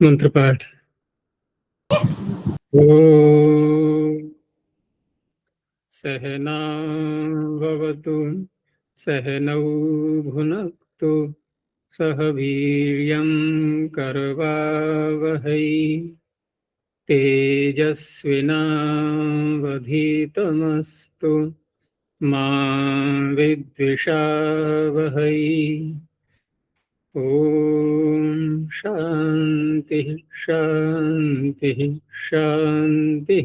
मंत्र पाठ। ओम सहनावतु सहनौ भुनक्तु सह वीर्यं करवावहै तेजस्विनावधीतमस्तु मा विद्विषावहै। ओम शांति शांति शांति।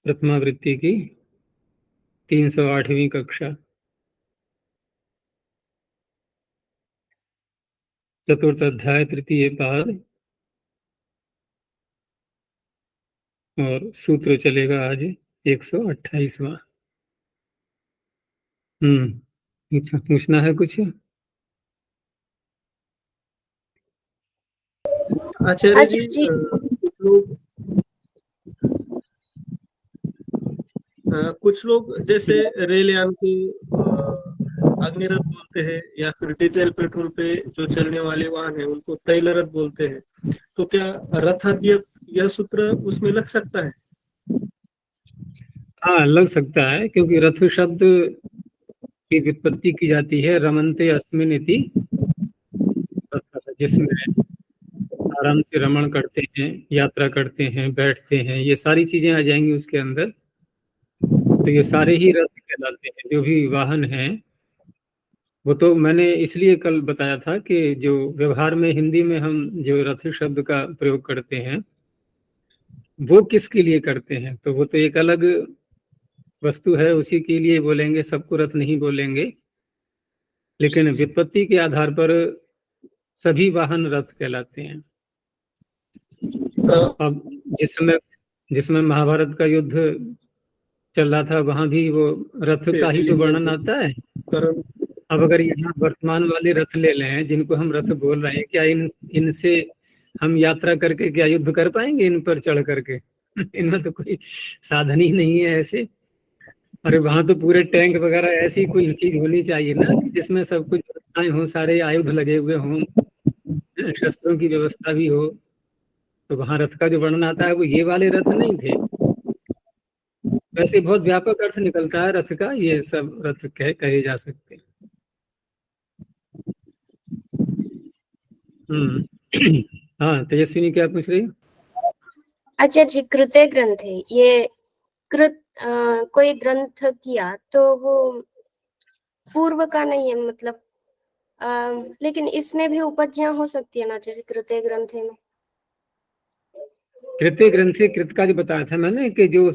प्रथमावृत्ति की 308वीं कक्षा, चतुर्थ अध्याय, तृतीय पाद, और सूत्र चलेगा आज 128वां। पूछना है कुछ? आचार्य जी, कुछ लोग जैसे रेलयान को अग्निरथ बोलते हैं, या फिर डीजल पेट्रोल पे जो चलने वाले वाहन है उनको तैल रथ बोलते हैं। तो क्या रथाद्य यह सूत्र उसमें लग सकता है? हाँ, लग सकता है, क्योंकि रथ शब्द की व्युत्पत्ति की जाती है रमन्ते अस्मिन् इति, जिसमें आराम से रमण करते हैं, यात्रा करते हैं, बैठते हैं, ये सारी चीजें आ जाएंगी उसके अंदर। तो ये सारे ही रथ कहलाते हैं, जो भी वाहन हैं। वो तो मैंने इसलिए कल बताया था कि जो व्यवहार में हिंदी में हम जो रथ शब्द का प्रयोग करते हैं वो किसके लिए करते हैं, तो वो तो एक अलग वस्तु है, उसी के लिए बोलेंगे, सबको रथ नहीं बोलेंगे। लेकिन व्युत्पत्ति के आधार पर सभी वाहन रथ कहलाते हैं। अब जिसमें महाभारत का युद्ध चल रहा था, वहां भी वो रथ का ही तो वर्णन आता है। अब अगर यहाँ वर्तमान वाले रथ ले लें, जिनको हम रथ बोल रहे हैं, क्या इनसे हम यात्रा करके क्या युद्ध कर पाएंगे? इन पर चढ़ करके इनमें तो कोई साधन ही नहीं है ऐसे। अरे वहां तो पूरे टैंक वगैरह ऐसी कोई चीज होनी चाहिए ना, कि जिसमें सब कुछ व्यवस्थाएं हो, सारे आयुध लगे हुए हों, शस्त्रों की व्यवस्था भी हो। तो वहां रथ का जो वर्णन आता है वो ये वाले रथ नहीं थे। वैसे बहुत व्यापक अर्थ निकलता है रथ का, ये सब रथ कहे जा सकते हैं। हाँ, तेजस्विनी क्या पूछ रही? अच्छा जी, कृते ग्रंथ है ये। कोई ग्रंथ किया तो वो पूर्व का नहीं है, मतलब लेकिन इसमें भी उपज्ञा हो सकती है ना, जैसे कृते ग्रंथे में। कृत्य ग्रंथे, कृत का जो बताया था मैंने, कि जो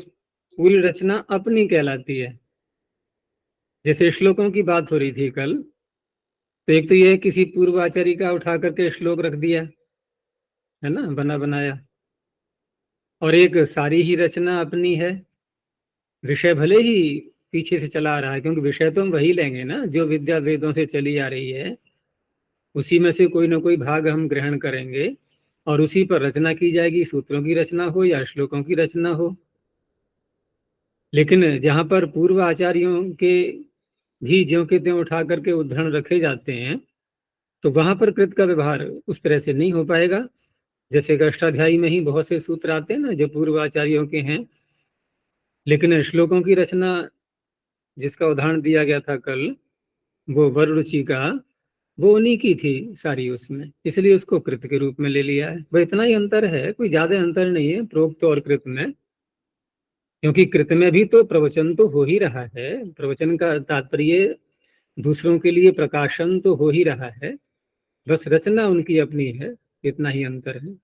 पूरी रचना अपनी कहलाती है। जैसे श्लोकों की बात हो रही थी कल, तो एक तो ये किसी पूर्वाचार्य का उठा करके श्लोक रख दिया है ना, बना बनाया। और एक सारी ही रचना अपनी है। विषय भले ही पीछे से चला आ रहा है, क्योंकि विषय तो हम वही लेंगे ना जो विद्या वेदों से चली आ रही है, उसी में से कोई ना कोई भाग हम ग्रहण करेंगे और उसी पर रचना की जाएगी, सूत्रों की रचना हो या श्लोकों की रचना हो। लेकिन जहां पर पूर्व आचार्यों के भी ज्यों के त्यों उठा करके उद्धरण रखे जाते हैं, तो वहां पर कृत का व्यवहार उस तरह से नहीं हो पाएगा। जैसे अष्टाध्यायी में ही बहुत से सूत्र आते हैं ना जो पूर्व आचार्यों के हैं, लेकिन श्लोकों की रचना जिसका उदाहरण दिया गया था कल, वो वरुचि का, वो उन्हीं की थी सारी उसमें, इसलिए उसको कृत के रूप में ले लिया है। वह इतना ही अंतर है, कोई ज्यादा अंतर नहीं है प्रोक्त और कृत में। क्योंकि कृत में भी तो प्रवचन तो हो ही रहा है, प्रवचन का तात्पर्य दूसरों के लिए प्रकाशन तो हो ही रहा है, बस रचना उनकी अपनी है, इतना ही अंतर है।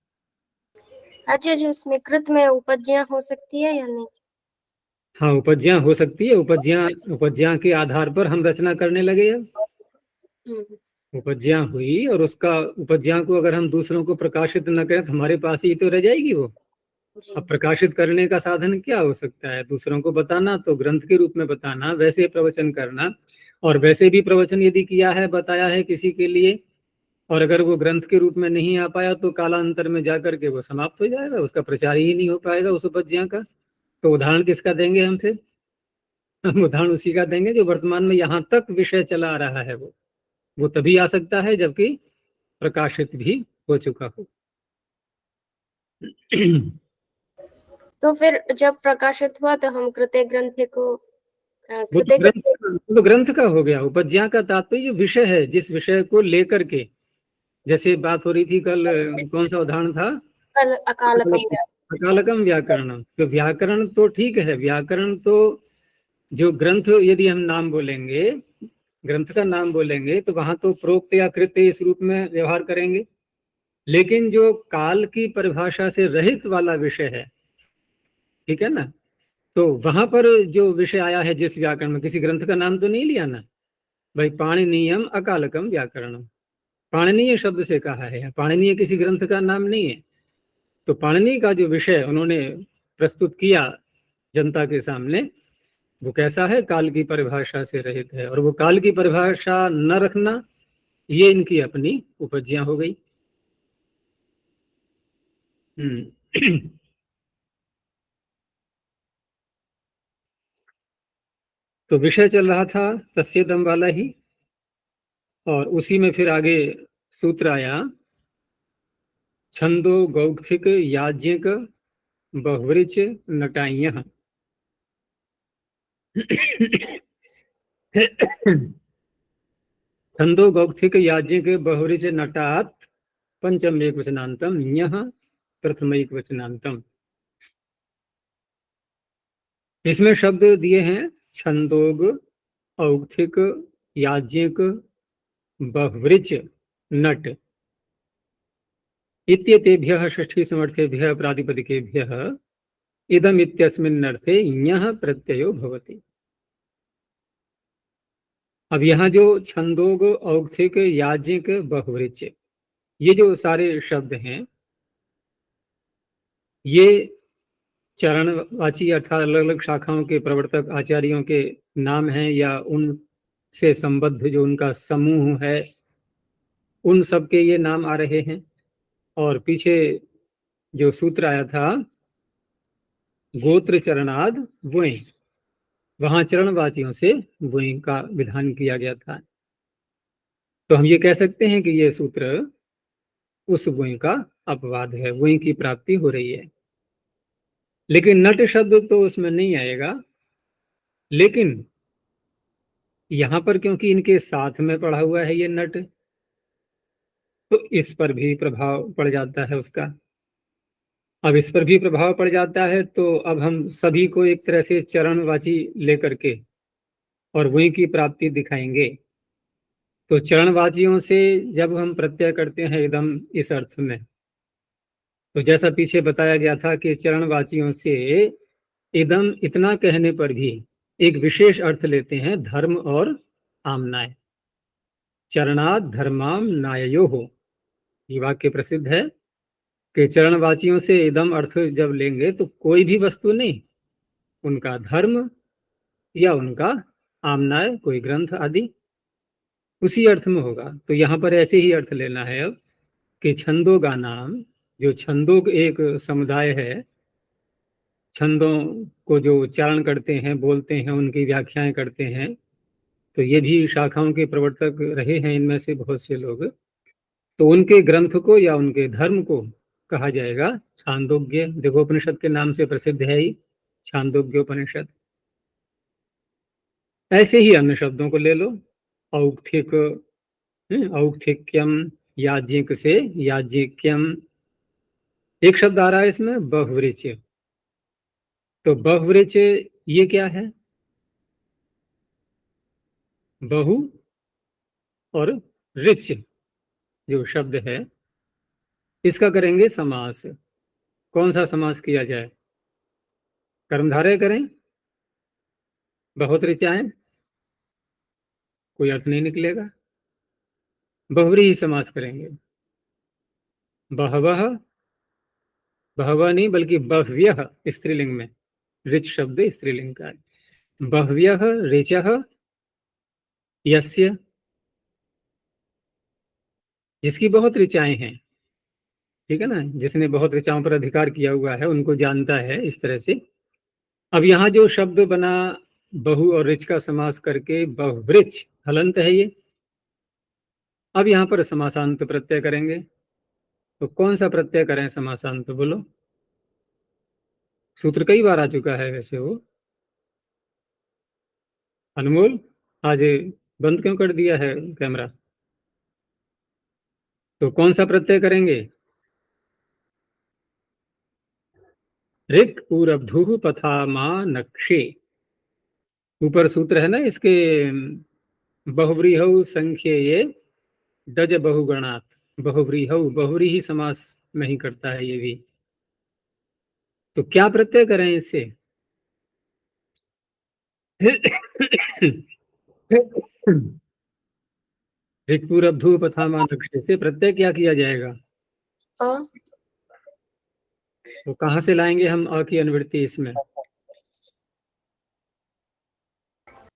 अच्छा जी, उसमें कृत में उपज्ञा हो सकती है या नहीं? हाँ, उपज्ञा हो सकती है। उपज्ञा के आधार पर हम रचना करने लगे। अब उपज्ञा हुई और उसका उपज्ञा को अगर हम दूसरों को प्रकाशित न करें तो हमारे पास ही तो रह जाएगी वो। अब प्रकाशित करने का साधन क्या हो सकता है? दूसरों को बताना, तो ग्रंथ के रूप में बताना, वैसे प्रवचन करना। और वैसे भी प्रवचन यदि किया है, बताया है किसी के लिए, और अगर वो ग्रंथ के रूप में नहीं आ पाया तो कालांतर में जाकर के वो समाप्त हो जाएगा, उसका प्रचार ही नहीं हो पाएगा उस उपज्ञा का। तो उदाहरण किसका देंगे हम फिर? हम उदाहरण उसी का देंगे जो वर्तमान में यहाँ तक विषय चला आ रहा है, वो तभी आ सकता है जबकि प्रकाशित भी हो चुका हो। तो फिर जब प्रकाशित हुआ तो हम कृत्य ग्रंथ को वो तो ग्रंथ का हो गया। उपज्ञा का तात्पर्य विषय है, जिस विषय को लेकर के, जैसे बात हो रही थी कल, कौन सा उदाहरण था? कल अकालकम व्याकरण। तो व्याकरण तो ठीक है, व्याकरण तो जो ग्रंथ यदि हम नाम बोलेंगे, ग्रंथ का नाम बोलेंगे तो वहां तो प्रोक्त या कृत्य इस रूप में व्यवहार करेंगे। लेकिन जो काल की परिभाषा से रहित वाला विषय है, ठीक है ना, तो वहां पर जो विषय आया है जिस व्याकरण में, किसी ग्रंथ का नाम तो नहीं लिया ना भाई। पाणिनीयम अकालकम व्याकरणम, पाणिनीय शब्द से कहा है, पाणिनीय किसी ग्रंथ का नाम नहीं है। तो पाणिनि का जो विषय उन्होंने प्रस्तुत किया जनता के सामने, वो कैसा है? काल की परिभाषा से रहित है। और वो काल की परिभाषा न रखना, ये इनकी अपनी उपज्ञा हो गई। तो विषय चल रहा था तस्येदम वाला ही, और उसी में फिर आगे सूत्र आया, छंदो गौक्थिक याज्ञिक बहुवृच नटाइयः। छंदो गौक्थिक याज्ञिक बहुवृच नटात पंचम एक वचनांतम यह प्रथम एक वचनांतम। इसमें शब्द दिए हैं छंदोग, औक्थिक, याज्ञिक, बहुवृच, नट इत्येतेभ्यः षष्ठी समर्थेभ्यः प्रातिपदिकेभ्यः इदम इत्यस्मिन् अर्थे यः प्रत्ययो भवति। अब यहाँ जो छंदोग, औक्थिक, याज्ञिक, बहुवृच, ये जो सारे शब्द हैं, ये चरणवाची अर्थात अलग अलग शाखाओं के प्रवर्तक आचार्यों के नाम हैं, या उनसे संबद्ध जो उनका समूह है, उन सब के ये नाम आ रहे हैं। और पीछे जो सूत्र आया था गोत्र चरणाद वुई, वहां चरणवाचियों से वुई का विधान किया गया था। तो हम ये कह सकते हैं कि ये सूत्र उस वुई का अपवाद है, वुई की प्राप्ति हो रही है। लेकिन नट शब्द तो उसमें नहीं आएगा। लेकिन यहां पर क्योंकि इनके साथ में पढ़ा हुआ है ये नट, तो इस पर भी प्रभाव पड़ जाता है उसका। अब इस पर भी प्रभाव पड़ जाता है, तो अब हम सभी को एक तरह से चरणवाची लेकर के और वही की प्राप्ति दिखाएंगे। तो चरणवाचियों से जब हम प्रत्यय करते हैं एकदम इस अर्थ में, तो जैसा पीछे बताया गया था कि चरणवाचियों से इदम इतना कहने पर भी एक विशेष अर्थ लेते हैं, धर्म और आमनाय। चरणात् धर्माम नाययो हो, ये वाक्य प्रसिद्ध है कि चरणवाचियों से इदम अर्थ जब लेंगे तो कोई भी वस्तु नहीं, उनका धर्म या उनका आमनाय, कोई ग्रंथ आदि, उसी अर्थ में होगा। तो यहाँ पर ऐसे ही अर्थ लेना है अब कि छंदों का नाम, जो छंदों एक समुदाय है, छंदों को जो उच्चारण करते हैं, बोलते हैं, उनकी व्याख्याएं करते हैं, तो ये भी शाखाओं के प्रवर्तक रहे हैं इनमें से बहुत से लोग। तो उनके ग्रंथ को या उनके धर्म को कहा जाएगा छांदोग्य। देखो उपनिषद के नाम से प्रसिद्ध है ही छांदोग्य उपनिषद। ऐसे ही अन्य शब्दों को ले लो, औक्थिक, औक्थिक्यम, याज्ञिक से याज्ञिक्यम। एक शब्द आ रहा है इसमें बहुवृच। तो बहुवृच ये क्या है? बहु और रिच जो शब्द है, इसका करेंगे समास। कौन सा समास किया जाए? कर्मधारय करें, बहुत ऋचाएं, कोई अर्थ नहीं निकलेगा। बहुव्रीहि समास करेंगे। बहवः, बहवः नहीं बल्कि बह्व्यः स्त्रीलिंग में, ऋच शब्द स्त्रीलिंग का है। बह्व्यः ऋचः यस्य, जिसकी बहुत ऋचाएं हैं, ठीक है ना, जिसने बहुत ऋचाओं पर अधिकार किया हुआ है, उनको जानता है, इस तरह से। अब यहाँ जो शब्द बना बहु और रिच का समास करके बहुवृच हलंत है ये। अब यहाँ पर समासांत प्रत्यय करेंगे, तो कौन सा प्रत्यय करें समासांत, बोलो। सूत्र कई बार आ चुका है वैसे वो। अनमोल, आज बंद क्यों कर दिया है कैमरा? तो कौन सा प्रत्यय करेंगे? ऋक् पूरब्धुः पथामा नक्षे। ऊपर सूत्र है ना इसके, बहुव्रीहौ संख्येये डज बहुगणात्। बहुव्रीहौ, बहुव्रीहि समास में ही करता है ये भी। तो क्या प्रत्यय करें इससे? ऋक् पूरब्धुः पथामा नक्षे से प्रत्यय क्या किया जाएगा? अ तो कहाँ से लाएंगे हम अ की अनुवृत्ति इसमें?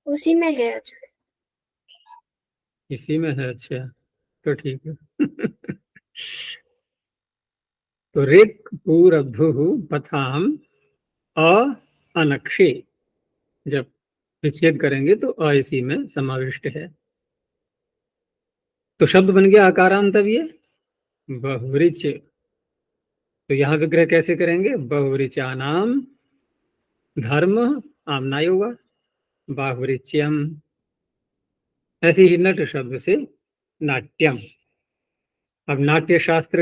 उसी में है आचार्य। इसी में है, अच्छा तो ठीक है। तो ऋक् पूरब्धुः पथाम अ अनक्षे, जब विच्छेद करेंगे तो अ इसी में समाविष्ट है। तो शब्द बन गया आकारांतव्य बहुवृच। तो यहाँ विग्रह कैसे करेंगे? बहुवृचानाम धर्म आमनाय होगा, बाहुवृच्यम। ऐसे ही नट शब्द से नाट्यम। अब नाट्य शास्त्र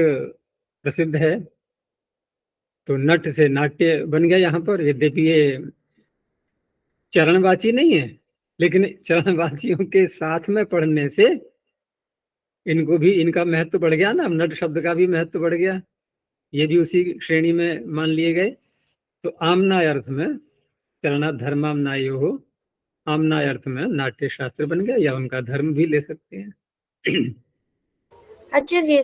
प्रसिद्ध है, तो नट से नाट्य बन गया यहाँ पर। यद्यपि ये चरणवाची नहीं है, लेकिन चरणवाचियों के साथ में पढ़ने से इनको भी, इनका महत्व बढ़ गया ना। नट शब्द का भी महत्व बढ़ गया, ये भी उसी श्रेणी में मान लिए गए। तो आमनाय अर्थ में चरणा धर्मामनायो हो, आमनाय अर्थ में नाट्य शास्त्र बन गया, या उनका धर्म भी ले सकते हैं। आचार्य जी,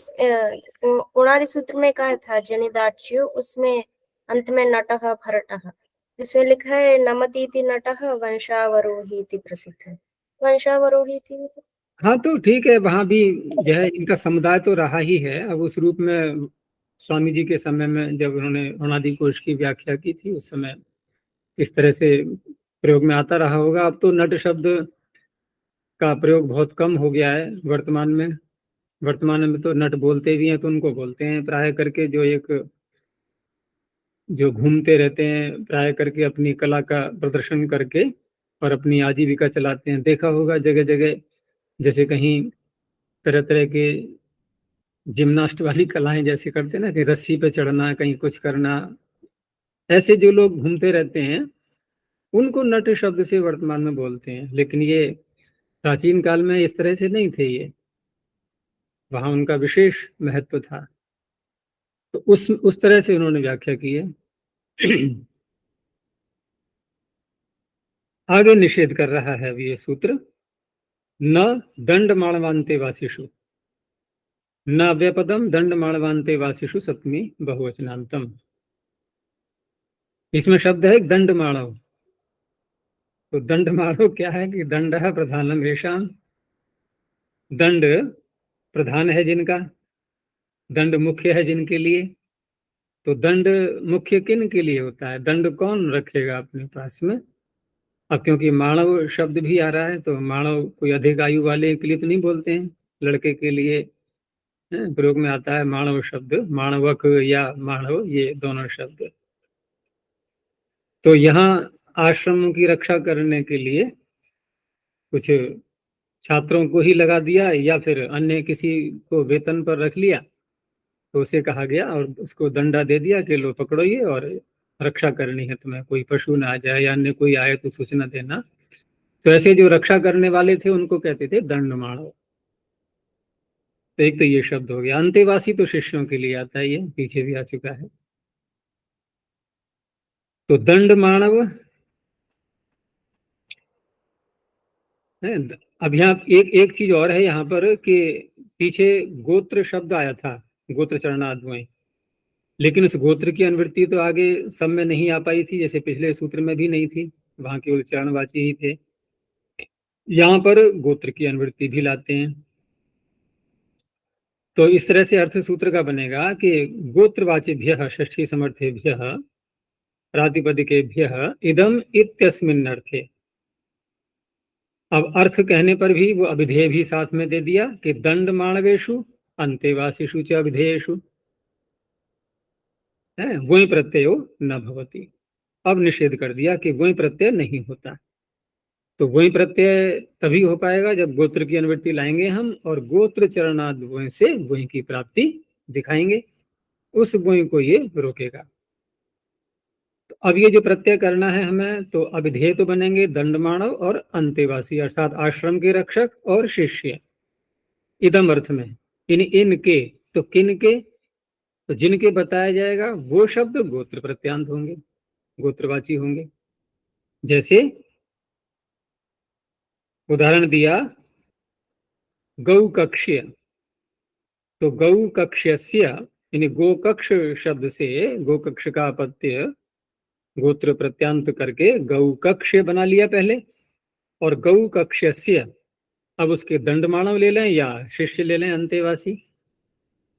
उणादि सूत्र में कहा था जनिदाच्यो, उसमें अंत में नटः भरतः, इसमें लिखा है नमतीति नटः वंशावरोही इति प्रसिद्ध है। वंशावरोही थी हाँ तो ठीक है, वहां भी जो है इनका समुदाय तो रहा ही है। अब उस रूप में स्वामी जी के समय में जब उन्होंने अनादि कोश की व्याख्या की थी, उस समय इस तरह से प्रयोग में आता रहा होगा। अब तो नट शब्द का प्रयोग बहुत कम हो गया है वर्तमान में। वर्तमान में तो नट बोलते भी हैं तो उनको बोलते हैं प्राय करके जो घूमते रहते हैं प्राय करके अपनी कला का प्रदर्शन करके और अपनी आजीविका चलाते हैं। देखा होगा जगह जगह, जैसे कहीं तरह तरह के जिम्नास्ट वाली कलाएं जैसे करते हैं ना, कि रस्सी पे चढ़ना, कहीं कुछ करना, ऐसे जो लोग घूमते रहते हैं उनको नट शब्द से वर्तमान में बोलते हैं। लेकिन ये प्राचीन काल में इस तरह से नहीं थे, ये वहां उनका विशेष महत्व था। तो उस तरह से उन्होंने व्याख्या की है। आगे निषेध कर रहा है अभी ये सूत्र, न दंड माणवान्ते वासिषु, न व्यपदम दंड माणवान्ते वासिषु सप्तमी बहुवचनांतम। इसमें शब्द है दंड माणव। तो दंड माणव क्या है कि दंड है प्रधानम येषाम, दंड प्रधान है जिनका, दंड मुख्य है जिनके लिए। तो दंड मुख्य किन के लिए होता है? दंड कौन रखेगा अपने पास में? अब क्योंकि मानव शब्द भी आ रहा है, तो मानव कोई अधिक आयु वाले के लिए तो नहीं बोलते हैं, लड़के के लिए प्रयोग में आता है मानव शब्द, मानवक या मानव, ये दोनों शब्द। तो यहाँ आश्रम की रक्षा करने के लिए कुछ छात्रों को ही लगा दिया, या फिर अन्य किसी को वेतन पर रख लिया, तो उसे कहा गया और उसको दंडा दे दिया कि लो पकड़ो ये, और रक्षा करनी है तुम्हें, कोई पशु ना आ जाए या अन्य कोई आए तो सूचना देना। तो ऐसे जो रक्षा करने वाले थे उनको कहते थे दंड माणव। तो एक तो ये शब्द हो गया। अंतेवासी तो शिष्यों के लिए आता है, ये पीछे भी आ चुका है। तो दंड मानव है। अब यहाँ एक चीज और है यहाँ पर कि पीछे गोत्र शब्द आया था, गोत्र चरणाद्वय, लेकिन उस गोत्र की अनुवृत्ति तो आगे सब में नहीं आ पाई थी, जैसे पिछले सूत्र में भी नहीं थी, वहां केवल चरणवाची ही थे। यहाँ पर गोत्र की अनुवृत्ति भी लाते हैं। तो इस तरह से अर्थ सूत्र का बनेगा कि गोत्रवाचिभ्यः षष्ठी समर्थेभ्यः प्रातिपदिकेभ्यः इदम इत्यस्मिन् अर्थे। अब अर्थ कहने पर भी वो अभिधेय भी साथ में दे दिया कि दंड माणवेशु अंतेवासीषु च अभिधेयेषु है, वही प्रत्ययो न भवति। अब निषेध कर दिया कि वही प्रत्यय नहीं होता। तो वही प्रत्यय तभी हो पाएगा जब गोत्र की अनुवृत्ति लाएंगे हम और गोत्र चरणाद वही से वही की प्राप्ति दिखाएंगे, उस वही को ये रोकेगा। तो अब ये जो प्रत्यय करना है हमें, तो अभिधेय तो बनेंगे दंडमाणव और अंतेवासी, अर्थात आश्रम के रक्षक और शिष्य। इदम अर्थ में इनके, तो किन के, तो जिनके बताया जाएगा वो शब्द गोत्र प्रत्यांत होंगे, गोत्रवाची होंगे। जैसे उदाहरण दिया गौ कक्ष्य, तो गौ कक्ष्यस्य यानी गोकक्ष शब्द से गोकक्ष का अपत्य गोत्र प्रत्यांत करके गौ कक्ष्य बना लिया पहले, और गौ कक्ष्यस्य अब उसके दंडमाणव ले लें या शिष्य ले लें अंतेवासी,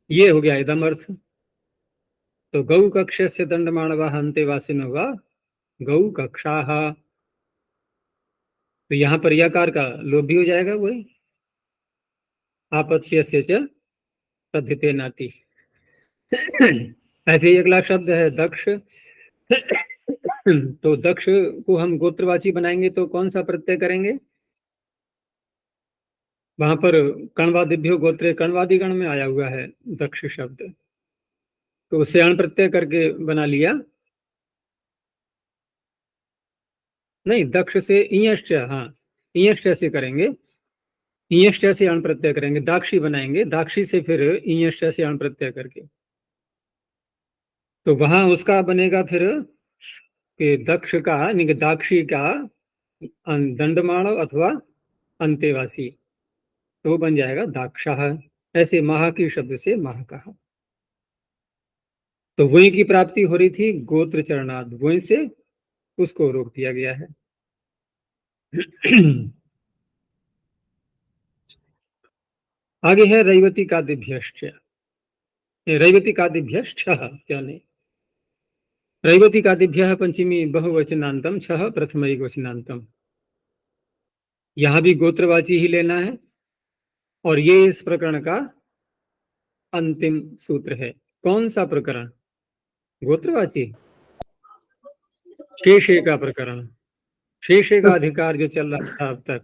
ये हो गया इदम अर्थ। तो गौ कक्ष्यस्य दंडमाणव अंतेवासी में हुआ गौ कक्षाः। तो यहाँ पर यकार का लोप भी हो जाएगा, वही आपत्य से च तद्धिते नाति। ऐसे ही अगला शब्द है दक्ष। तो दक्ष को हम गोत्रवाची बनाएंगे तो कौन सा प्रत्यय करेंगे? वहां पर कण्वादिभ्यो गोत्रे, कण्वादि गण में आया हुआ है दक्ष शब्द, तो उसे अण प्रत्यय करके बना लिया। नहीं, दक्ष से इयश्च, हाँ इयश्च से करेंगे, इयश्च से अण प्रत्यय करेंगे, दाक्षी बनाएंगे, दाक्षी से फिर इयश्च से अण प्रत्यय करके, तो वहां उसका बनेगा फिर कि दक्ष का यानी कि दाक्षी का दंडमाणव अथवा अंतेवासी, तो बन जाएगा दाक्षाः। ऐसे महा की शब्द से महा कहा। तो वही की प्राप्ति हो रही थी गोत्र चरणाद, वही से उसको रोक दिया गया है। आगे है रैवती कादिभ्यश्च, रैवती कादिभ्यश्च क्या नहीं, रैवती कादिभ्यः पंचमी बहुवचनांतम छह प्रथम एकवचनांतम। यहां भी गोत्रवाची ही लेना है, और ये इस प्रकरण का अंतिम सूत्र है। कौन सा प्रकरण? गोत्रवाची शेषे का प्रकरण। शेषे का अधिकार जो चल रहा था अब तक,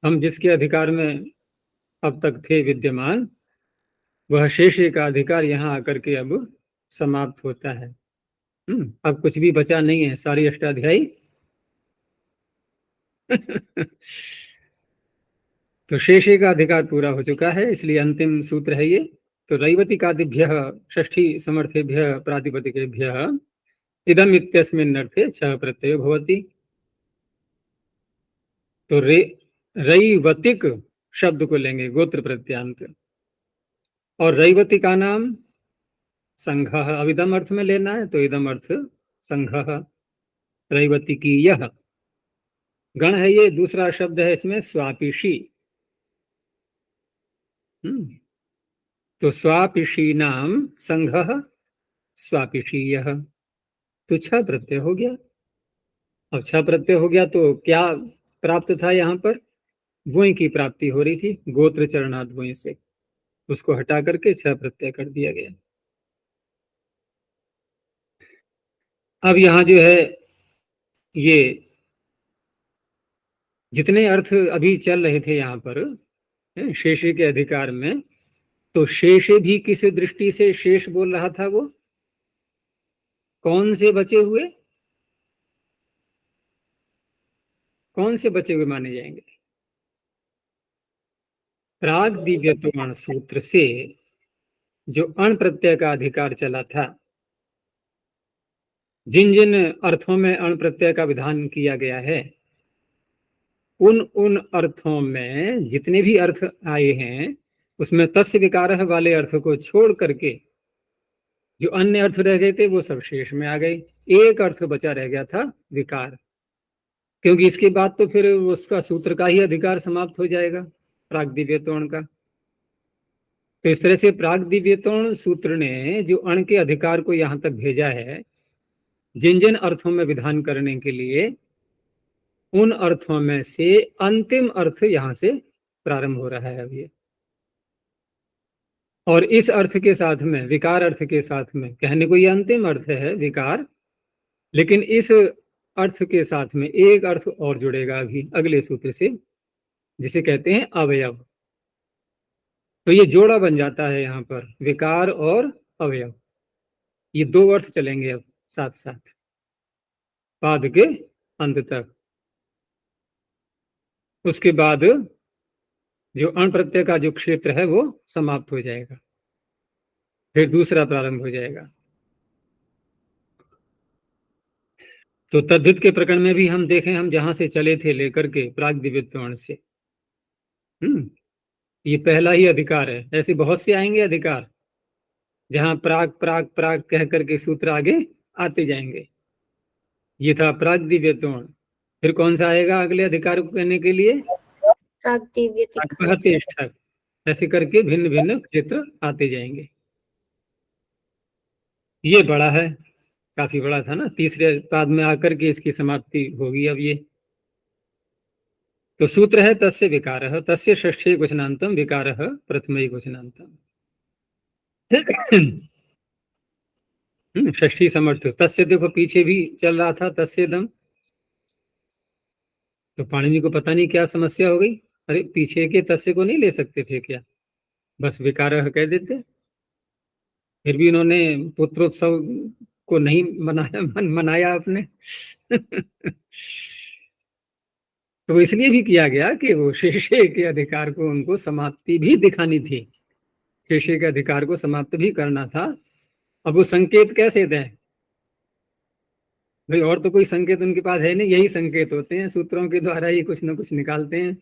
हम जिसके अधिकार में अब तक थे विद्यमान, वह शेषे का अधिकार यहाँ आकर के अब समाप्त होता है। अब कुछ भी बचा नहीं है, सारी अष्टाध्यायी तो शेषे का अधिकार पूरा हो चुका है, इसलिए अंतिम सूत्र है ये। तो रैवती कादिभ्यः षष्ठी समर्थेभ्यः प्रातिपदिकेभ्यः इदम इत्यस्मिन् अर्थे छह प्रत्यय भवति। तो रैवतिक शब्द को लेंगे गोत्र प्रत्यांत, और रैवती का नाम संघः, अब इदम अर्थ में लेना है तो इदम अर्थ संघः। रैवतिकीयः गण है ये, दूसरा शब्द है इसमें स्वापिशी। तो स्वापिशी नाम संघः स्वापिशीयः, तो छह प्रत्यय हो गया। अब छह प्रत्यय हो गया तो क्या प्राप्त था यहाँ पर? वही की प्राप्ति हो रही थी गोत्र चरणाद वही से, उसको हटा करके छह प्रत्यय कर दिया गया। अब यहाँ जो है ये जितने अर्थ अभी चल रहे थे यहाँ पर शेषे के अधिकार में, तो शेषे भी किस दृष्टि से शेष बोल रहा था? वो कौन से बचे हुए, कौन से बचे हुए माने जाएंगे? प्राग दिव्यत्वण सूत्र से जो अण प्रत्यय का अधिकार चला था, जिन जिन अर्थों में अण प्रत्यय का विधान किया गया है, उन अर्थों में जितने भी अर्थ आए हैं, उसमें तस्य विकारः वाले अर्थ को छोड़ करके जो अन्य अर्थ रह गए थे वो सब शेष में आ गए। एक अर्थ बचा रह गया था विकार, क्योंकि इसके बाद तो फिर उसका सूत्र का ही अधिकार समाप्त हो जाएगा प्राग दिव्यत्वण का। तो इस तरह से प्राग दिव्यत्वण सूत्र ने जो अण के अधिकार को यहाँ तक भेजा है, जिन जिन अर्थों में विधान करने के लिए, उन अर्थों में से अंतिम अर्थ यहां से प्रारंभ हो रहा है अब ये। और इस अर्थ के साथ में, विकार अर्थ के साथ में, कहने को ये अंतिम अर्थ है विकार, लेकिन इस अर्थ के साथ में एक अर्थ और जुड़ेगा अभी अगले सूत्र से, जिसे कहते हैं अवयव। तो ये जोड़ा बन जाता है यहाँ पर, विकार और अवयव, ये दो अर्थ चलेंगे अब साथ साथ पाद के अंत तक। उसके बाद जो अण प्रत्यय का जो क्षेत्र है वो समाप्त हो जाएगा, फिर दूसरा प्रारंभ हो जाएगा। तो तद्धित के प्रकरण में भी हम देखें, हम जहां से चले थे लेकर के प्राग दिव्यत्वर्ण से, ये पहला ही अधिकार है। ऐसे बहुत से आएंगे अधिकार जहां प्राग प्राग प्राग कह करके सूत्र आगे आते जाएंगे। ये था प्राग दिव्यत्वर्ण। फिर कौन सा आएगा अगले अधिकार को कहने के लिए? प्रागपहतिष्ठक। ऐसे करके भिन्न भिन्न क्षेत्र आते जाएंगे। ये बड़ा है, काफी बड़ा था ना, तीसरे पाद में आकर के इसकी समाप्ति होगी अब ये। तो सूत्र है तस्य विकारः, तस्य षष्ठी क्वचनान्तम विकारः प्रथमई क्वचनान्तम। षष्ठी समर्थ। तस्य देखो पीछे भी चल रहा था तस्येदम, तो पाणिनि को पता नहीं क्या समस्या हो गई। अरे पीछे के तस्य को नहीं ले सकते थे क्या? बस विकारः कह देते। फिर भी इन्होंने पुत्रोत्सव को नहीं मनाया आपने। तो इसलिए भी किया गया कि वो शेषे के अधिकार को उनको समाप्ति भी दिखानी थी, शेषे के अधिकार को समाप्त भी करना था। अब वो संकेत कैसे दें भाई? और तो कोई संकेत उनके पास है नहीं, यही संकेत होते हैं, सूत्रों के द्वारा ही कुछ ना कुछ निकालते हैं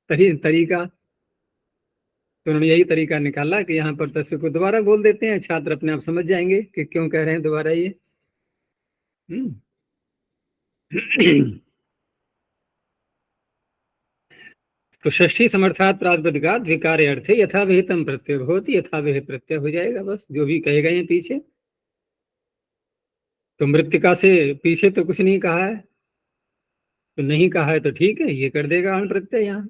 तरीका। तो उन्होंने यही तरीका निकाला कि यहाँ पर तस्य को दोबारा बोल देते हैं, छात्र अपने आप समझ जाएंगे कि क्यों कह रहे हैं दोबारा ये। तो षष्ठी समर्थात प्रातिपदिकात विकारे अर्थे यथा विहितम प्रत्यय होती, यथा विहित प्रत्यय हो जाएगा, बस जो भी कहे गए हैं पीछे। तो मृत्तिका से पीछे तो कुछ नहीं कहा है, तो नहीं कहा है तो ठीक है, ये कर देगा अण प्रत्यय, यहाँ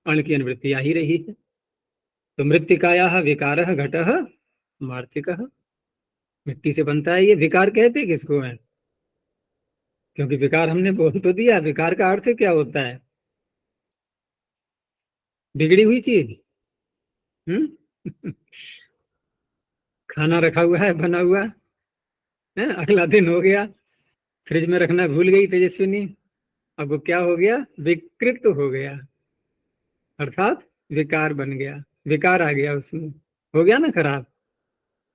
अण की अनुवृत्ति आ ही रही है। तो मृत्तिकायाः विकारः घटः मार्तिकः, मिट्टी से बनता है ये। विकार कहते किसको है? क्योंकि विकार हमने बोल तो दिया, विकार का अर्थ क्या होता है? बिगड़ी हुई चीज। खाना रखा हुआ है बना हुआ है, अगला दिन हो गया, फ्रिज में रखना भूल गई तेजस्विनी, अब वो क्या हो गया? विकृत हो गया, अर्थात विकार बन गया, विकार आ गया उसमें, हो गया ना खराब,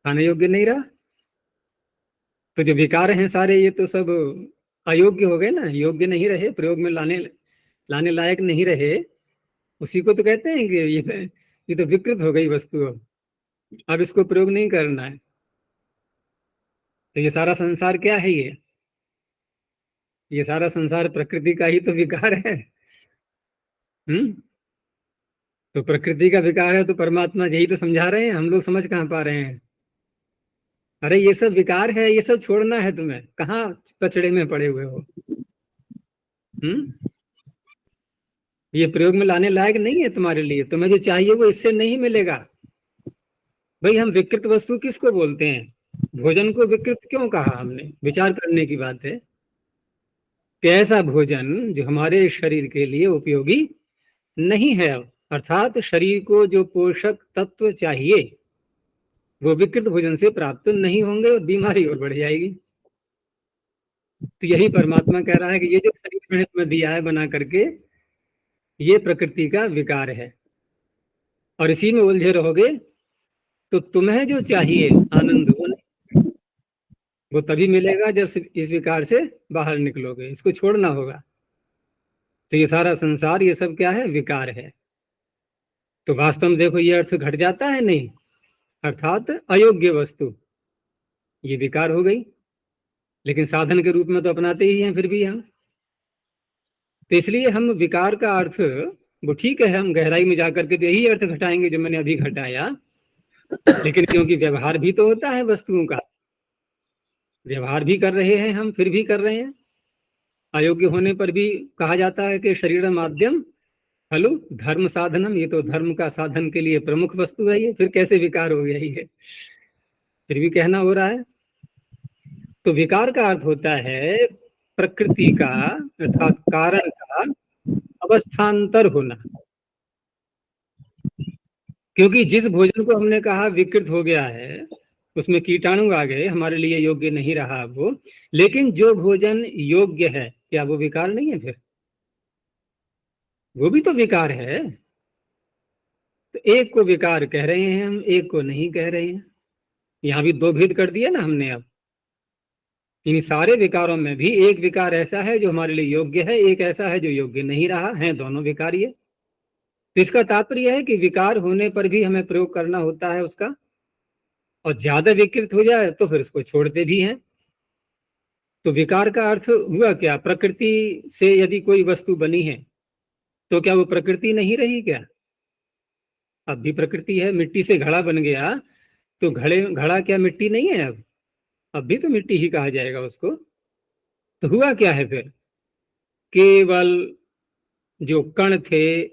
खाने योग्य नहीं रहा। तो जो विकार हैं सारे ये तो सब अयोग्य हो गए ना, योग्य नहीं रहे, प्रयोग में लाने लायक नहीं रहे। उसी को तो कहते हैं कि ये तो विकृत हो गई वस्तु, अब इसको प्रयोग नहीं करना है। तो ये सारा संसार क्या है? ये सारा संसार प्रकृति का ही तो विकार है। तो प्रकृति का विकार है तो परमात्मा, यही तो समझा रहे हैं, हम लोग समझ कहाँ पा रहे हैं? अरे ये सब विकार है, ये सब छोड़ना है तुम्हें, कहाँ कचड़े में पड़े हुए हो? ये प्रयोग में लाने लायक नहीं है तुम्हारे लिए, तुम्हें जो चाहिए वो इससे नहीं मिलेगा। भाई हम विकृत वस्तु किसको बोलते हैं? भोजन को विकृत क्यों कहा हमने? विचार करने की बात है कि ऐसा भोजन जो हमारे शरीर के लिए उपयोगी नहीं है, अर्थात शरीर को जो पोषक तत्व चाहिए वो विकृत भोजन से प्राप्त नहीं होंगे और बीमारी और बढ़ जाएगी। तो यही परमात्मा कह रहा है कि ये जो शरीर मैंने तुम्हें दिया है बना करके, ये प्रकृति का विकार है, और इसी में उलझे रहोगे तो तुम्हें जो चाहिए आनंद वो तभी मिलेगा जब इस विकार से बाहर निकलोगे, इसको छोड़ना होगा। तो ये सारा संसार ये सब क्या है? विकार है। तो वास्तव में देखो ये अर्थ घट जाता है नहीं, अर्थात अयोग्य वस्तु ये विकार हो गई, लेकिन साधन के रूप में तो अपनाते ही हैं फिर भी हम। तो इसलिए हम विकार का अर्थ वो ठीक है, हम गहराई में जाकर के यही अर्थ घटाएंगे जो मैंने अभी घटाया, लेकिन क्योंकि व्यवहार भी तो होता है वस्तुओं का, व्यवहार भी कर रहे हैं हम, फिर भी कर रहे हैं, अयोग्य होने पर भी कहा जाता है कि शरीर माध्यम खलु धर्म साधनम, ये तो धर्म का साधन के लिए प्रमुख वस्तु है, ये फिर कैसे विकार हो गया ये, फिर भी कहना हो रहा है। तो विकार का अर्थ होता है प्रकृति का अर्थात कारण का अवस्थान्तर होना। क्योंकि जिस भोजन को हमने कहा विकृत हो गया है, उसमें कीटाणु आ गए, हमारे लिए योग्य नहीं रहा वो, लेकिन जो भोजन योग्य है क्या वो विकार नहीं है? फिर वो भी तो विकार है। तो एक को विकार कह रहे हैं हम, एक को नहीं कह रहे हैं। यहां भी दो भेद कर दिया ना हमने। अब इन सारे विकारों में भी एक विकार ऐसा है जो हमारे लिए योग्य है, एक ऐसा है जो योग्य नहीं रहा है, दोनों विकार ये। तो इसका तात्पर्य है कि विकार होने पर भी हमें प्रयोग करना होता है उसका, और ज्यादा विकृत हो जाए तो फिर उसको छोड़ते भी हैं। तो विकार का अर्थ हुआ क्या? प्रकृति से यदि कोई वस्तु बनी है तो क्या वो प्रकृति नहीं रही क्या? अब भी प्रकृति है। मिट्टी से घड़ा बन गया तो घड़ा क्या मिट्टी नहीं है? अब भी तो मिट्टी ही कहा जाएगा उसको। तो हुआ क्या है फिर? केवल जो कण थे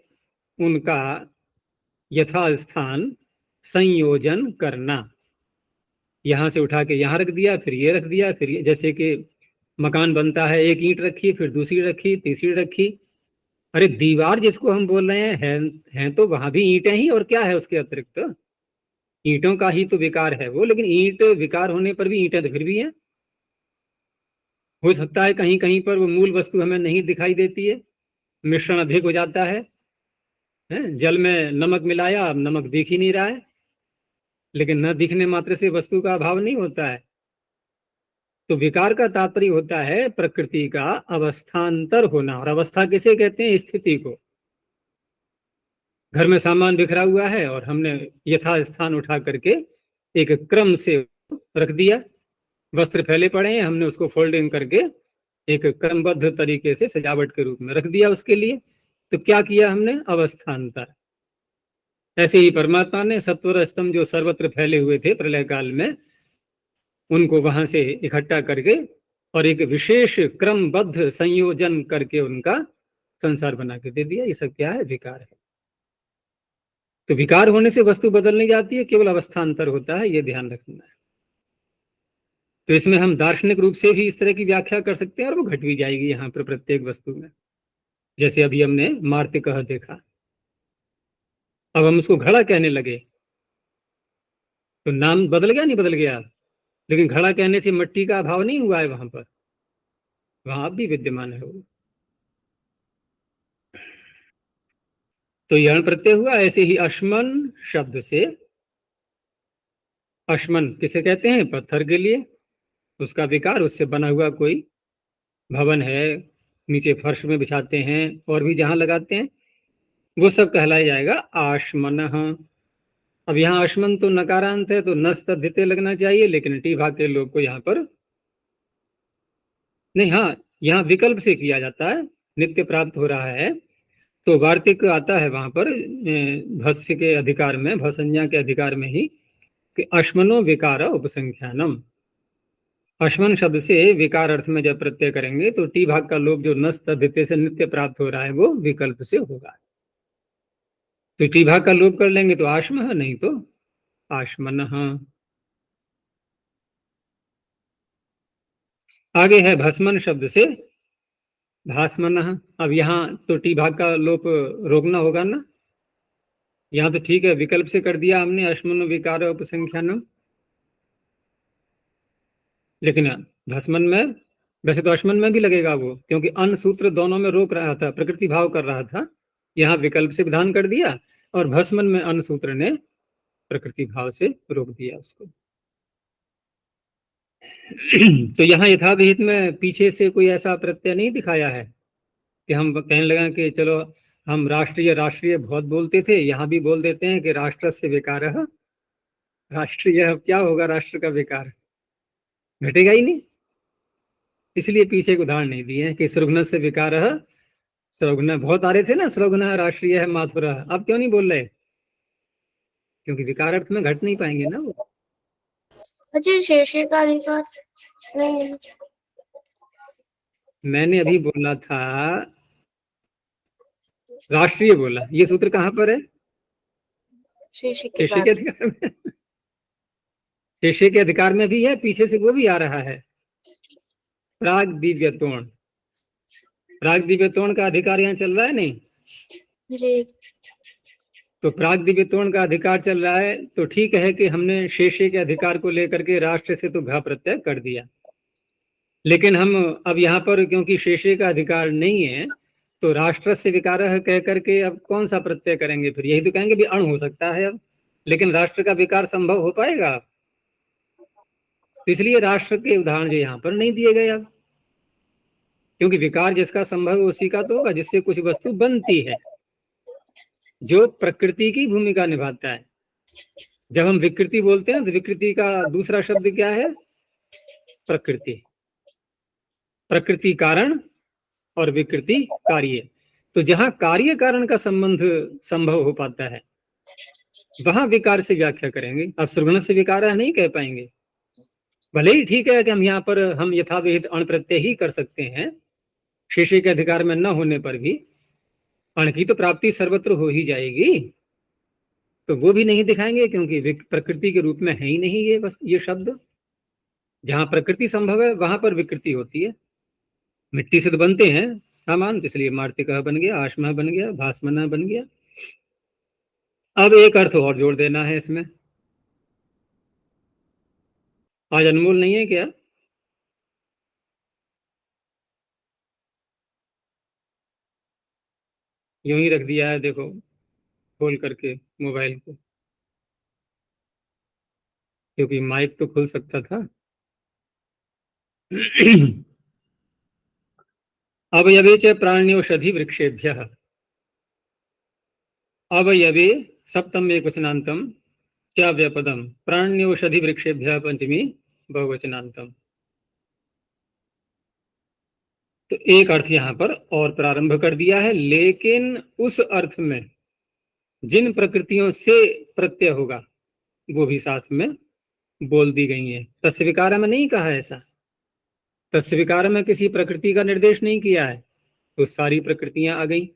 उनका यथास्थान संयोजन करना, यहां से उठा के यहां रख दिया, फिर ये रख दिया, फिर ये, जैसे कि मकान बनता है, एक ईंट रखी, फिर दूसरी रखी, तीसरी रखी। अरे दीवार जिसको हम बोल रहे हैं तो वहां भी ईंटें ही, और क्या है उसके अतिरिक्त? ईंटों का ही तो विकार है वो, लेकिन ईंट विकार होने पर भी ईंटें तो फिर भी हैं। हो सकता है कहीं कहीं पर वो मूल वस्तु हमें नहीं दिखाई देती है, मिश्रण अधिक हो जाता है, जल में नमक मिलाया, अब नमक दिख ही नहीं रहा है, लेकिन न दिखने मात्र से वस्तु का अभाव नहीं होता है। तो विकार का तात्पर्य होता है प्रकृति का अवस्थान्तर होना। और अवस्था किसे कहते हैं? स्थिति को। घर में सामान बिखरा हुआ है और हमने यथास्थान उठा करके एक क्रम से रख दिया, वस्त्र फैले पड़े हैं, हमने उसको फोल्डिंग करके एक क्रमबद्ध तरीके से सजावट के रूप में रख दिया उसके लिए। तो क्या किया हमने? अवस्थान्तर। ऐसे ही परमात्मा ने सत्वर स्तंभ जो सर्वत्र फैले हुए थे प्रलय काल में, उनको वहां से इकट्ठा करके और एक विशेष क्रमबद्ध संयोजन करके उनका संसार बना के दे दिया। ये सब क्या है? विकार है। तो विकार होने से वस्तु बदल नहीं जाती है, केवल अवस्थान्तर होता है, ये ध्यान रखना है। तो इसमें हम दार्शनिक रूप से भी इस तरह की व्याख्या कर सकते हैं, और वो घट भी जाएगी यहाँ पर प्रत्येक वस्तु में। जैसे अभी हमने मार्तिकह देखा, अब हम उसको घड़ा कहने लगे तो नाम बदल गया नहीं? बदल गया। लेकिन घड़ा कहने से मट्टी का अभाव नहीं हुआ है वहां पर, वहां अब भी विद्यमान है वो। तो यण प्रत्यय हुआ। ऐसे ही अश्मन शब्द से, अश्मन किसे कहते हैं? पत्थर के लिए। उसका विकार, उससे बना हुआ कोई भवन है, नीचे फर्श में बिछाते हैं और भी जहां लगाते हैं, वो सब कहलाया जाएगा आश्मन। अब यहाँ आश्मन तो नकारांत है तो नस तद्धिते लगना चाहिए, लेकिन टी भाग के लोग को यहाँ पर नहीं। हाँ, यहाँ विकल्प से किया जाता है, नित्य प्राप्त हो रहा है। तो वार्तिक आता है वहां पर भस्य के अधिकार में, भसंज्ञा के अधिकार में ही, कि अश्मनो विकार उपसंख्यानम। अश्मन शब्द से विकार अर्थ में जब प्रत्यय करेंगे तो टी भाग का लोग जो नस तद्धिते से नित्य प्राप्त हो रहा है वो विकल्प से होगा। तो टी भाग का लोप कर लेंगे तो आश्म है, नहीं तो आश्मन। आगे है भस्मन शब्द से भास्मन। अब यहाँ तो टी भाग का लोप रोकना होगा ना। यहाँ तो ठीक है, विकल्प से कर दिया हमने, अश्मन विकार उपसंख्यानम। लेकिन भस्मन में, वैसे तो अश्मन में भी लगेगा वो, क्योंकि अन सूत्र दोनों में रोक रहा था, प्रकृति भाव कर रहा था। यहाँ विकल्प से विधान कर दिया, और भस्मन में अन सूत्र ने प्रकृति भाव से रोक दिया उसको। तो यहाँ यथाविहित में पीछे से कोई ऐसा प्रत्यय नहीं दिखाया है कि हम कहने लगा कि चलो हम राष्ट्रीय राष्ट्रीय बहुत बोलते थे, यहाँ भी बोल देते हैं कि राष्ट्र से विकार है। राष्ट्रीय क्या होगा? राष्ट्र का विकार घटेगा ही नहीं। इसलिए पीछे एक उदाहरण नहीं दिए हैं कि सुरघ्न से विकार है। सुरघ्न बहुत आ रहे थे ना, सुरघ्न राष्ट्रीय है माथुर। अब क्यों नहीं बोल रहे? क्योंकि विकार अर्थ में घट नहीं पाएंगे ना वो। अच्छा, शेषे का अधिकार नहीं है। मैंने अभी बोला था राष्ट्रीय बोला, ये सूत्र कहाँ पर है? शेषे के शेषे के बाद अधिकार में। शेषे के अधिकार में भी है, पीछे से वो भी आ रहा है, प्राग दिव्यतोण। प्राग दिव्यतोण का अधिकार यहाँ चल रहा है नहीं? जी तो प्राग दिव्यतोण का अधिकार चल रहा है, तो ठीक है कि हमने शेषे के अधिकार को लेकर के राष्ट्र से तो घा प्रत्यय कर दिया, लेकिन हम अब यहाँ पर क्योंकि शेषे का अधिकार नहीं है, तो राष्ट्र से विकारः कह करके अब कौन सा प्रत्यय करेंगे? फिर यही तो कहेंगे भी अण हो सकता है अब, लेकिन राष्ट्र का विकार संभव हो पाएगा? इसलिए राष्ट्र के उदाहरण जो यहाँ पर नहीं दिए गए अब, क्योंकि विकार जिसका संभव है उसी का तो होगा जिससे कुछ वस्तु बनती है, जो प्रकृति की भूमिका निभाता है। जब हम विकृति बोलते हैं तो विकृति का दूसरा शब्द क्या है? प्रकृति। प्रकृति कारण और विकृति कार्य। तो जहां कार्य कारण का संबंध संभव हो पाता है वहां विकार से व्याख्या करेंगे। अब सुगुण से विकार नहीं कह पाएंगे। भले ही ठीक है कि हम यहाँ पर हम यथाविहित अण प्रत्यय ही कर सकते हैं, शेषे के अधिकार में न होने पर भी अण की तो प्राप्ति सर्वत्र हो ही जाएगी, तो वो भी नहीं दिखाएंगे क्योंकि प्रकृति के रूप में है ही नहीं ये बस ये शब्द। जहां प्रकृति संभव है वहां पर विकृति होती है। मिट्टी से तो बनते हैं सामान, इसलिए मार्तिका बन गया, आशमा बन गया, भास्मना बन गया। अब एक अर्थ और जोड़ देना है इसमें। आज अनमोल नहीं है क्या? यूं ही रख दिया है देखो, खोल करके मोबाइल को, क्योंकि माइक तो खुल सकता था। अवयवे च प्राण्यौषधि वृक्षेभ्यः। अवयवे सप्तम एकवचनान्तम च व्यपदम प्राण्यौषधि वृक्षेभ्यः पंचमी बहुवचनान्तम। तो एक अर्थ यहाँ पर और प्रारंभ कर दिया है, लेकिन उस अर्थ में जिन प्रकृतियों से प्रत्यय होगा वो भी साथ में बोल दी गई है। तस्य विकार में नहीं कहा ऐसा, तस्य विकार में किसी प्रकृति का निर्देश नहीं किया है, तो सारी प्रकृतियां आ गई।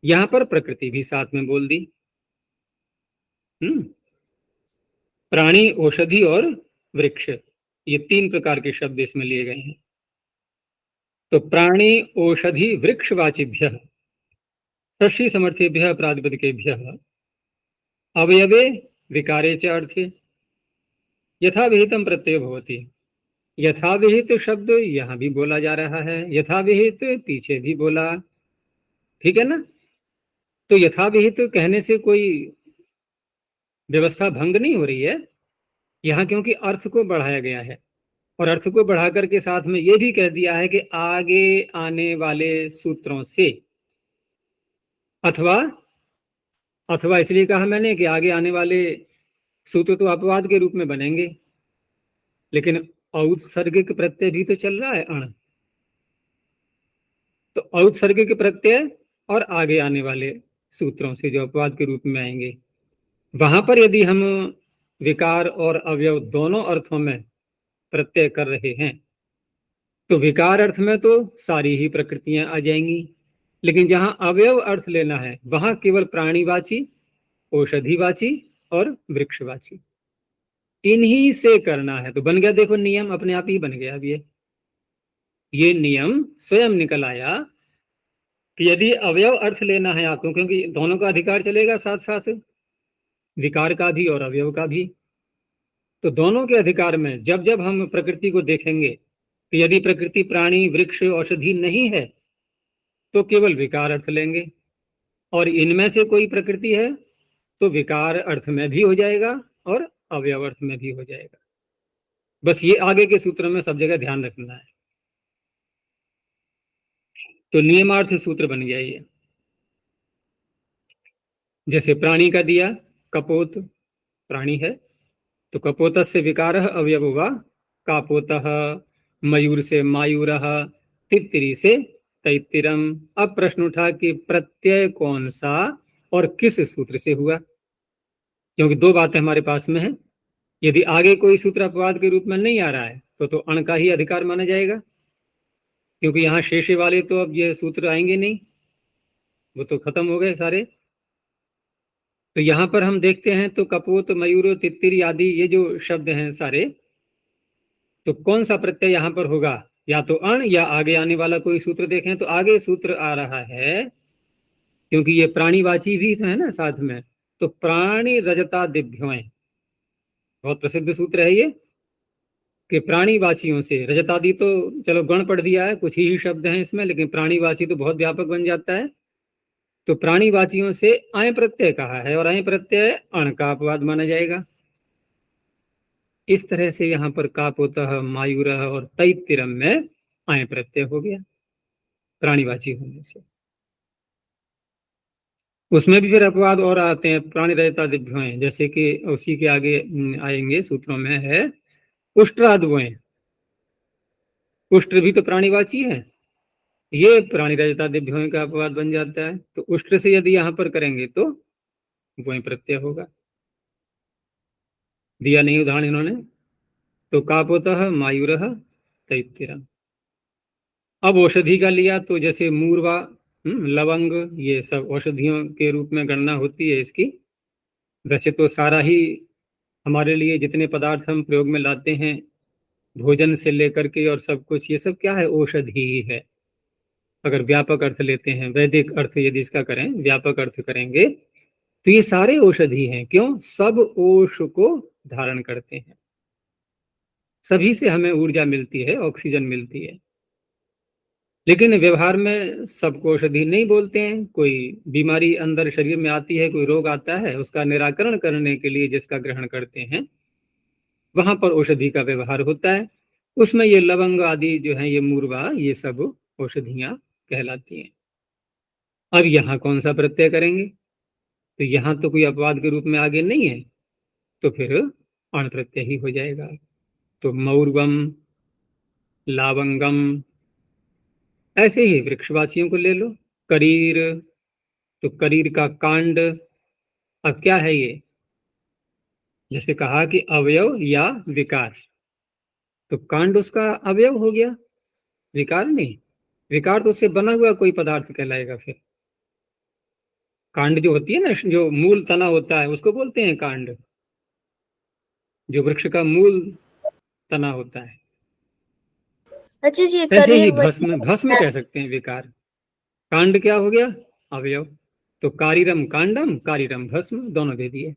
यहां पर प्रकृति भी साथ में बोल दी। प्राणी, औषधि और वृक्ष, ये तीन प्रकार के शब्द इसमें लिए गए हैं। तो प्राणी, औषधि, वृक्षवाचिभ्य षष्ठी समर्थेभ्य प्रातिपदिकेभ्यः अवयवे विकारे च अर्थे यथाविहितम प्रत्यय भवति। यथाविहित शब्द यहां भी बोला जा रहा है, यथाविहित पीछे भी बोला, ठीक है ना? तो यथाविहित कहने से कोई व्यवस्था भंग नहीं हो रही है यहाँ, क्योंकि अर्थ को बढ़ाया गया है, और अर्थ को बढ़ाकर के साथ में ये भी कह दिया है कि आगे आने वाले सूत्रों से, अथवा अथवा इसलिए कहा मैंने कि आगे आने वाले सूत्र तो अपवाद के रूप में बनेंगे, लेकिन औत्सर्गिक प्रत्यय भी तो चल रहा है अण। तो औत्सर्गिक प्रत्यय और आगे आने वाले सूत्रों से जो अपवाद के रूप में आएंगे, वहां पर यदि हम विकार और अवयव दोनों अर्थों में प्रत्यय कर रहे हैं तो विकार अर्थ में तो सारी ही प्रकृतियां आ जाएंगी, लेकिन जहां अवयव अर्थ लेना है वहां केवल प्राणीवाची, औषधिवाची और वृक्षवाची, इन्हीं से करना है। तो बन गया, देखो नियम अपने आप ही बन गया। अब ये नियम स्वयं निकल आया कि यदि अवयव अर्थ लेना है आपको, क्योंकि दोनों का अधिकार चलेगा साथ साथ, विकार का भी और अवयव का भी, तो दोनों के अधिकार में जब जब हम प्रकृति को देखेंगे कि यदि प्रकृति प्राणी, वृक्ष, औषधि नहीं है तो केवल विकार अर्थ लेंगे, और इनमें से कोई प्रकृति है तो विकार अर्थ में भी हो जाएगा और अवयव अर्थ में भी हो जाएगा। बस ये आगे के सूत्र में सब जगह ध्यान रखना है। तो नियमार्थ सूत्र बन गया ये। जैसे प्राणी का दिया, कपोत प्राणी है तो कपोत से विकार अवयव हुआ कापोतः, मयूर से मायूरः, तित्तिरी से तैत्तिरम। अब प्रश्न उठा कि प्रत्यय कौन सा और किस सूत्र से हुआ, क्योंकि दो बातें हमारे पास में है। यदि आगे कोई सूत्र अपवाद के रूप में नहीं आ रहा है तो अण का ही अधिकार माना जाएगा, क्योंकि यहाँ शेषे वाले तो अब ये सूत्र आएंगे नहीं, वो तो खत्म हो गए सारे। तो यहाँ पर हम देखते हैं तो कपोत, मयूर, तित्तिरी आदि ये जो शब्द हैं सारे, तो कौन सा प्रत्यय यहाँ पर होगा? या तो अण, या आगे आने वाला कोई सूत्र देखें तो आगे सूत्र आ रहा है, क्योंकि ये प्राणीवाची भी तो है ना साथ में। तो प्राणी रजता दिभ्यों, बहुत प्रसिद्ध सूत्र है ये, कि प्राणीवाचियों से रजतादि तो चलो गण पढ़ दिया है, कुछ ही शब्द हैं इसमें, लेकिन प्राणीवाची तो बहुत व्यापक बन जाता है। तो प्राणीवाचियों से अय प्रत्यय कहा है, और अय प्रत्यय अण का अपवाद माना जाएगा। इस तरह से यहाँ पर कापोतः, मायूरः और तैत्तिरम में अय प्रत्यय हो गया प्राणीवाची होने से। उसमें भी फिर अपवाद और आते हैं, प्राणी रहता दिभ्यों, जैसे कि उसी के आगे आएंगे सूत्रों में है उष्ट्राद्वय। उष्ट्र भी तो प्राणीवाची है, ये प्राणी रहता दिभ्यों का अपवाद बन जाता है। तो उष्ट्र से यदि यहाँ पर करेंगे तो वही प्रत्यय होगा। दिया नहीं उदाहरण इन्होंने। तो कापोतः, मायूरः, तैत्तिरम। अब औषधि का लिया तो जैसे मूर्वा, लवंग, ये सब औषधियों के रूप में गणना होती है इसकी। वैसे तो सारा ही हमारे लिए जितने पदार्थ हम प्रयोग में लाते हैं, भोजन से लेकर के और सब कुछ, ये सब क्या है? औषधि ही है। अगर व्यापक अर्थ लेते हैं, वैदिक अर्थ यदि इसका करें, व्यापक अर्थ करेंगे, तो ये सारे औषधि हैं। क्यों? सब ओष को धारण करते हैं, सभी से हमें ऊर्जा मिलती है, ऑक्सीजन मिलती है। लेकिन व्यवहार में सबको औषधि नहीं बोलते हैं। कोई बीमारी अंदर शरीर में आती है, कोई रोग आता है, उसका निराकरण करने के लिए जिसका ग्रहण करते हैं, वहां पर औषधि का व्यवहार होता है। उसमें ये लवंग आदि जो है, ये मूर्वा, ये सब औषधियां कहलाती हैं। अब यहाँ कौन सा प्रत्यय करेंगे? तो यहाँ तो कोई अपवाद के रूप में आगे नहीं है, तो फिर अण प्रत्यय ही हो जाएगा। तो मौर्वम, लावंगम, ऐसे ही वृक्षवाचियों को ले लो। करीर, तो करीर का कांड, अब क्या है ये? जैसे कहा कि अवयव या विकार, तो कांड उसका अवयव हो गया, विकार नहीं। विकार तो उससे बना हुआ कोई पदार्थ कहलाएगा। फिर कांड जो होती है ना, जो मूल तना होता है, उसको बोलते हैं कांड, जो वृक्ष का मूल तना होता है। अच्छा जी, ऐसे ही करीर भस्म, भस्म कह सकते हैं विकार। कांड क्या हो गया? अवयव। तो कारीरम कांडम, कारीरम भस्म, दोनों दे दिए।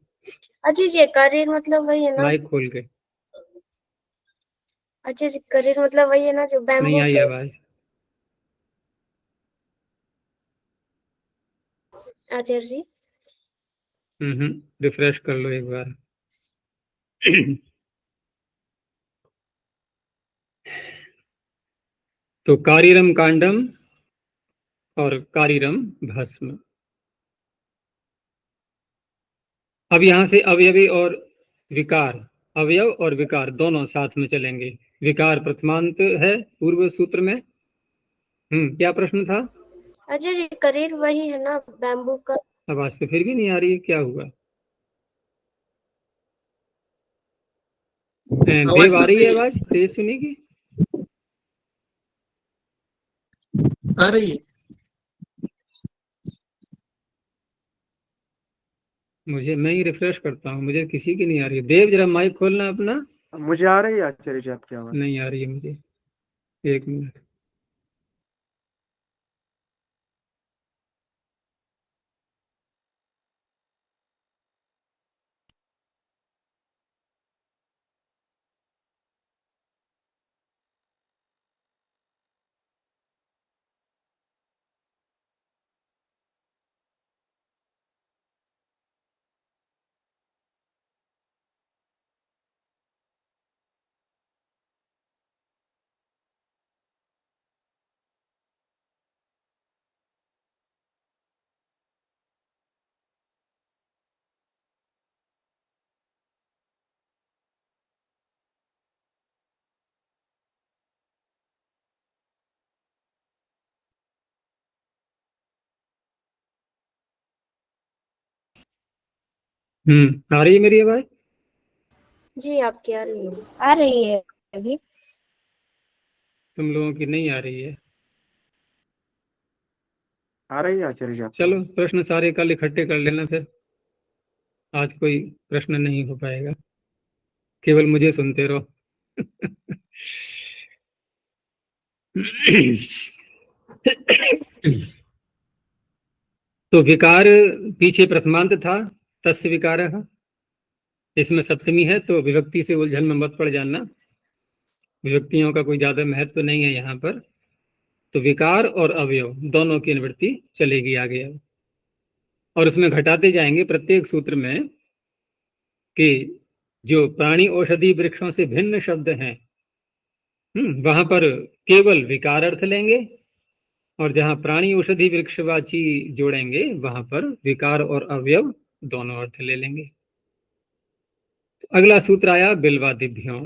अच्छा जी, करीर मतलब वही है ना? माइक खोल के। अच्छा जी, करीर मतलब वही है ना जो नहीं बैम्बू आई के? आवाज। आचार्य जी, रिफ्रेश कर लो एक बार। तो कारीरम कांडम और कारीरम भस्म। अब यहां से अवयवी और विकार, अवयव और विकार दोनों साथ में चलेंगे। विकार प्रथमांत है पूर्व सूत्र में। क्या प्रश्न था? अच्छा जी, करीर वही है ना बैम्बू का? आवाज तो फिर भी नहीं आ रही है, क्या हुआ? आवाज देव आ तो रही है नहीं आवाज? तेज सुनेगी? आ रही है। मैं ही रिफ्रेश करता हूँ, मुझे किसी की नहीं आ रही है। देव जरा माइक खोलना अपना। मुझे आ रही है आचार्य जी आपकी आवाज। नहीं आ रही है मुझे, एक मिनट। आ रही है मेरी आवाज? जी, आपकी आ रही है। आ रही है अभी। तुम लोगों की नहीं आ रही है। आ रही है आचार्य जी आपको? चलो प्रश्न सारे कल इकट्ठे कर लेना, फिर आज कोई प्रश्न नहीं हो पाएगा, केवल मुझे सुनते रहो। तो विकार पीछे प्रथमांत था, तस्य विकारः, इसमें सप्तमी है, तो विभक्ति से उलझन में मत पड़ जाना, विभक्तियों का कोई ज्यादा महत्व नहीं है यहाँ पर। तो विकार और अवयव दोनों की निवृत्ति चलेगी आगे अब, और उसमें घटाते जाएंगे प्रत्येक सूत्र में कि जो प्राणी औषधि वृक्षों से भिन्न शब्द हैं, वहां पर केवल विकार अर्थ लेंगे, और जहां प्राणी औषधि वृक्षवाची जोड़ेंगे वहां पर विकार और अवयव दोनों अर्थ ले लेंगे। तो अगला सूत्र आया बिल्वादिभ्यों।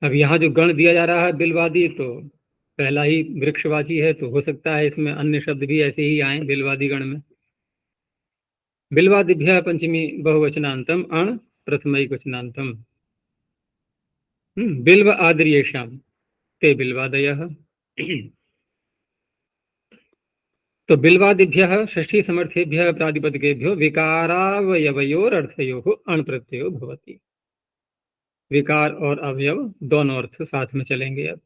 अब यहाँ जो गण दिया जा रहा है बिल्वादी, तो पहला ही वृक्षवाची है, तो हो सकता है इसमें अन्य शब्द भी ऐसे ही आए बिल्वादी गण में। बिल्वादिभ्य पंचमी बहुवचनांतम अण प्रथमैक वचनांतम बिल्व आद्रियेषाम ते बिल्वादयः। तो बिल्वादिभ्यः षष्ठी समर्थेभ्यः प्रातिपदिकेभ्यो विकारावयवयोरर्थयोः अण प्रत्ययो भवति। विकार और अवयव दोनों अर्थ साथ में चलेंगे। अब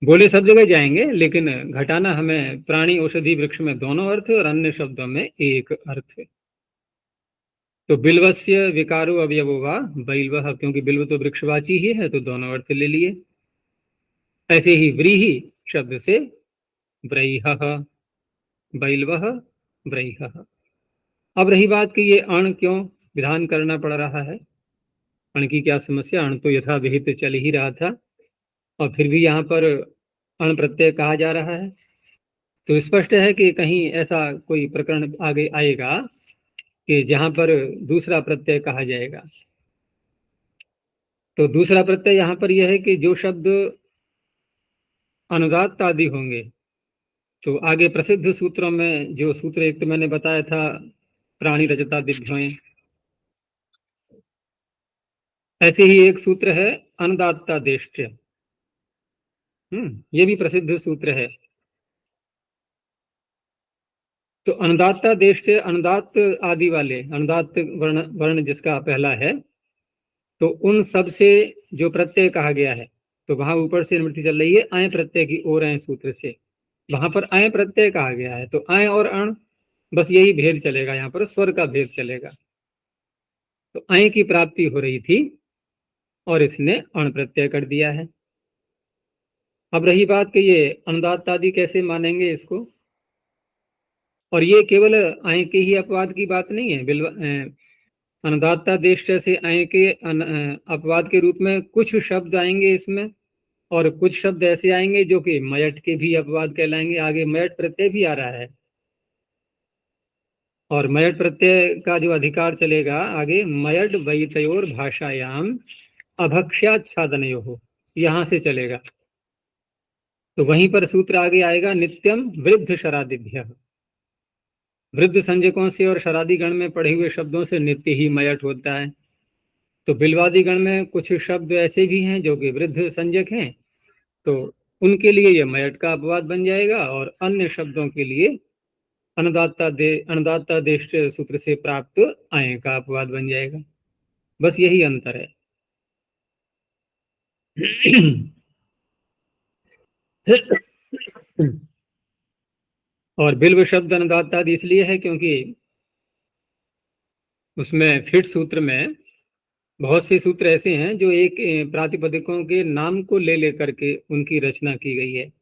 बोले सब जगह जाएंगे, लेकिन घटाना हमें प्राणी औषधि वृक्ष में दोनों अर्थ और अन्य शब्दों में एक अर्थ। तो बिल्वस्य विकारो अवयवो वा बैल्वः, क्योंकि बिल्व तो वृक्षवाची ही है, तो दोनों अर्थ ले लिए। ऐसे ही व्रीहि शब्द से व्रैहः, बैल्वः व्रैहः। अब रही बात कि ये अण क्यों विधान करना पड़ रहा है, अण की क्या समस्या, अण तो यथा विहित चल ही रहा था, और फिर भी यहाँ पर अण प्रत्यय कहा जा रहा है। तो स्पष्ट है कि कहीं ऐसा कोई प्रकरण आगे आएगा कि जहां पर दूसरा प्रत्यय कहा जाएगा। तो दूसरा प्रत्यय यहाँ पर यह है कि जो शब्द अनुदात्त आदि होंगे, तो आगे प्रसिद्ध सूत्रों में जो सूत्र एक तो मैंने बताया था प्राणी रजतादिभ्यों, ऐसे ही एक सूत्र है अनुदात्तादेष्ट्य, ये भी प्रसिद्ध सूत्र है। तो अनुदात्तादेष्ट्य, अनुदात्त आदि वाले, अनुदात्त वर्ण जिसका पहला है, तो उन सब से जो प्रत्यय कहा गया है, तो वहां ऊपर से निवृत्ति चल रही है अय प्रत्यय की ओर, अय सूत्र से वहां पर अय प्रत्यय कहा गया है, तो अय और अण बस यही भेद चलेगा, यहाँ पर स्वर का भेद चलेगा। तो अय की प्राप्ति हो रही थी और इसने अण प्रत्यय कर दिया है। अब रही बात कि ये अनुदात्त आदि कैसे मानेंगे इसको, और ये केवल अय के ही अपवाद की बात नहीं है। अनुदात्तादेश से अय के अपवाद के रूप में कुछ शब्द आएंगे इसमें, और कुछ शब्द ऐसे आएंगे जो कि मयट के भी अपवाद कहलाएंगे। आगे मयट प्रत्यय भी आ रहा है, और मयट प्रत्यय का जो अधिकार चलेगा आगे, मयट वैतयोर भाषायाम अभक्ष्याच्छादनयोः, यहाँ से चलेगा। तो वहीं पर सूत्र आगे आएगा नित्यम वृद्ध शरादिभ्यः, वृद्ध संज्ञकों से और शरादी गण में पढ़े हुए शब्दों से नित्य ही मयट होता है। तो बिल्वादी गण में कुछ शब्द ऐसे भी हैं जो कि वृद्ध संज्ञक हैं, तो उनके लिए यह मयट का अपवाद बन जाएगा, और अन्य शब्दों के लिए अनुदात्तादेश सूत्र से प्राप्त अय का अपवाद बन जाएगा। बस यही अंतर है। और बिल्व शब्द अनुदात्तादि इसलिए है क्योंकि उसमें फिट सूत्र में बहुत से सूत्र ऐसे हैं जो एक प्रातिपदिकों के नाम को ले लेकर के उनकी रचना की गई है।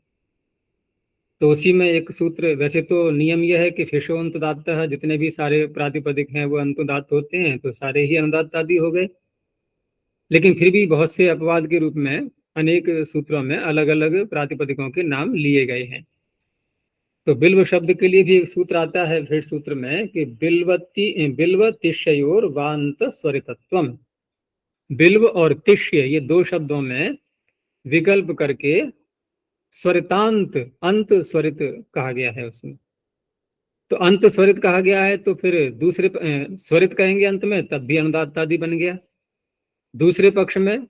तो उसी में एक सूत्र, वैसे तो नियम यह है कि फिशो अंतदात्त है, जितने भी सारे प्रातिपदिक हैं वो अंतदात्त होते हैं, तो सारे ही अनुदात्त आदि हो गए। लेकिन फिर भी बहुत से अपवाद के रूप में अनेक सूत्रों में अलग अलग प्रातिपदिकों के नाम लिए गए हैं। तो बिल्व शब्द के लिए भी एक सूत्र आता है फिर सूत्र में कि बिल्व तिष्योर वांत स्वरितत्वम, बिल्व और तिष्य ये दो शब्दों में विकल्प करके स्वरितांत, अंत स्वरित कहा गया है उसमें। तो अंत स्वरित कहा गया है, तो फिर दूसरे स्वरित कहेंगे अंत में, तब भी अनुदात्त आदि बन गया। दूसरे पक्ष में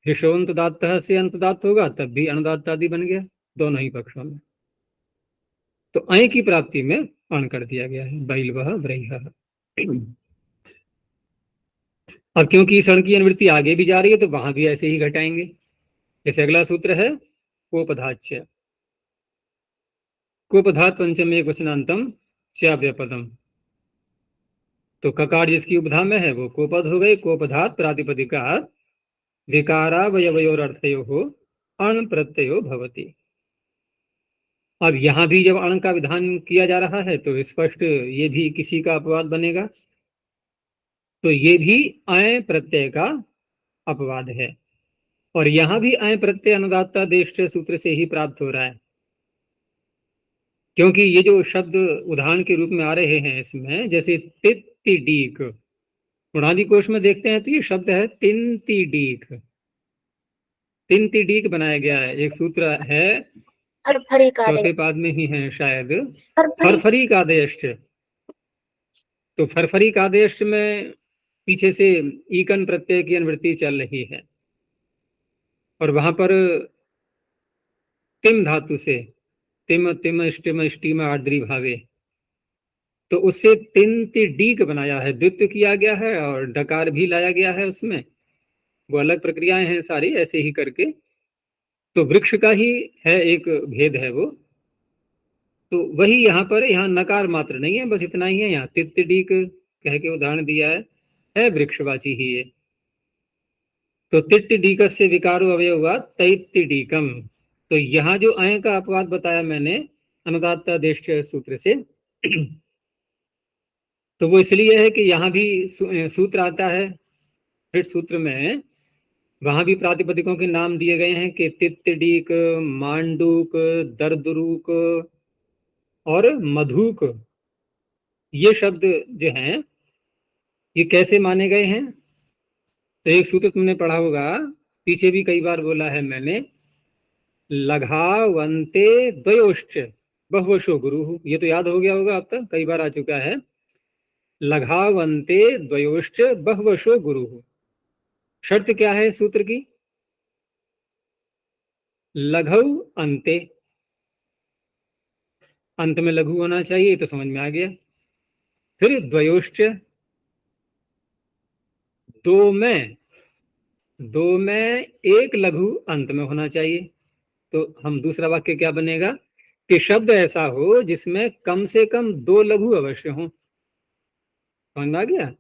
हिशोंतदात्त से अंतदात्त होगा, तब भी अनुदात्त आदि बन गया, दोनों ही पक्षों में। तो अय की प्राप्ति में अण कर दिया गया है, बैल वह ब्रह्म। अब क्योंकि इस अण की अनुवृत्ति आगे भी जा रही है तो वहां भी ऐसे ही घटाएंगे। जैसे अगला सूत्र है कोपधाच्य, कोपधात पंचम एक वचनांतम च्याव्यपदम। तो ककार जिसकी उपधा में है वो कोपद हो गई। कोपधात प्रातिपदिकात विकारावयवयोरर्थयो अण प्रत्ययो भवति। अब यहां भी जब अण का विधान किया जा रहा है तो स्पष्ट ये भी किसी का अपवाद बनेगा, तो ये भी अय प्रत्यय का अपवाद है। और यहां भी अय प्रत्यय अनुदात्ता देश सूत्र से ही प्राप्त हो रहा है, क्योंकि ये जो शब्द उदाहरण के रूप में आ रहे हैं इसमें, जैसे तित्तिडीक, उड़ादी कोश में देखते हैं तो ये शब्द है तिन्तिडीक। तिन्तिडीक बनाया गया है। एक सूत्र है फरफरी का चौथे देश, पाद में ही है शायद, फरफरी फरफरी का देश। तो फरफरी का देश में पीछे से ईकन प्रत्यय की अनुवृत्ति चल रही है और वहां पर तिम धातु से तिम तिम स्टिम स्टीम आर्द्री भावे, तो उससे तिन्तिडीक बनाया है, द्वित्व किया गया है और डकार भी लाया गया है उसमें। वो अलग प्रक्रियाएं हैं सारी ऐसे ही करके। तो वृक्ष का ही है, एक भेद है वो। तो वही यहाँ पर, यहाँ नकार मात्र नहीं है, बस इतना ही है। यहाँ तित्तिडीक कह के उदाहरण दिया है वृक्षवाची ही है। तो तिट्टिडीक से विकारो अवयव हुआ तैत्तिडीकम। तो यहाँ जो अय का अपवाद बताया मैंने अनुदात्ता देश सूत्र से, तो वो इसलिए है कि यहाँ भी सूत्र आता है फिर सूत्र में, वहां भी प्रातिपदिकों के नाम दिए गए हैं कि तित्तिडीक, मांडूक, दर्दरूक और मधुक। ये शब्द जो हैं ये कैसे माने गए हैं? तो एक सूत्र तुमने पढ़ा होगा, पीछे भी कई बार बोला है मैंने, लघावंते द्वयोश्च बहुवशो गुरु। ये तो याद हो गया होगा अब तक, कई बार आ चुका है। लघावंते द्वयोश्च बहुवशो गुरु। शर्त क्या है सूत्र की? लघु अंते, अंत में लघु होना चाहिए, तो समझ में आ गया। फिर द्वयोश्च, दो में एक लघु अंत में होना चाहिए। तो हम दूसरा वाक्य क्या बनेगा कि शब्द ऐसा हो जिसमें कम से कम दो लघु अवश्य हो। समझ में आ गया?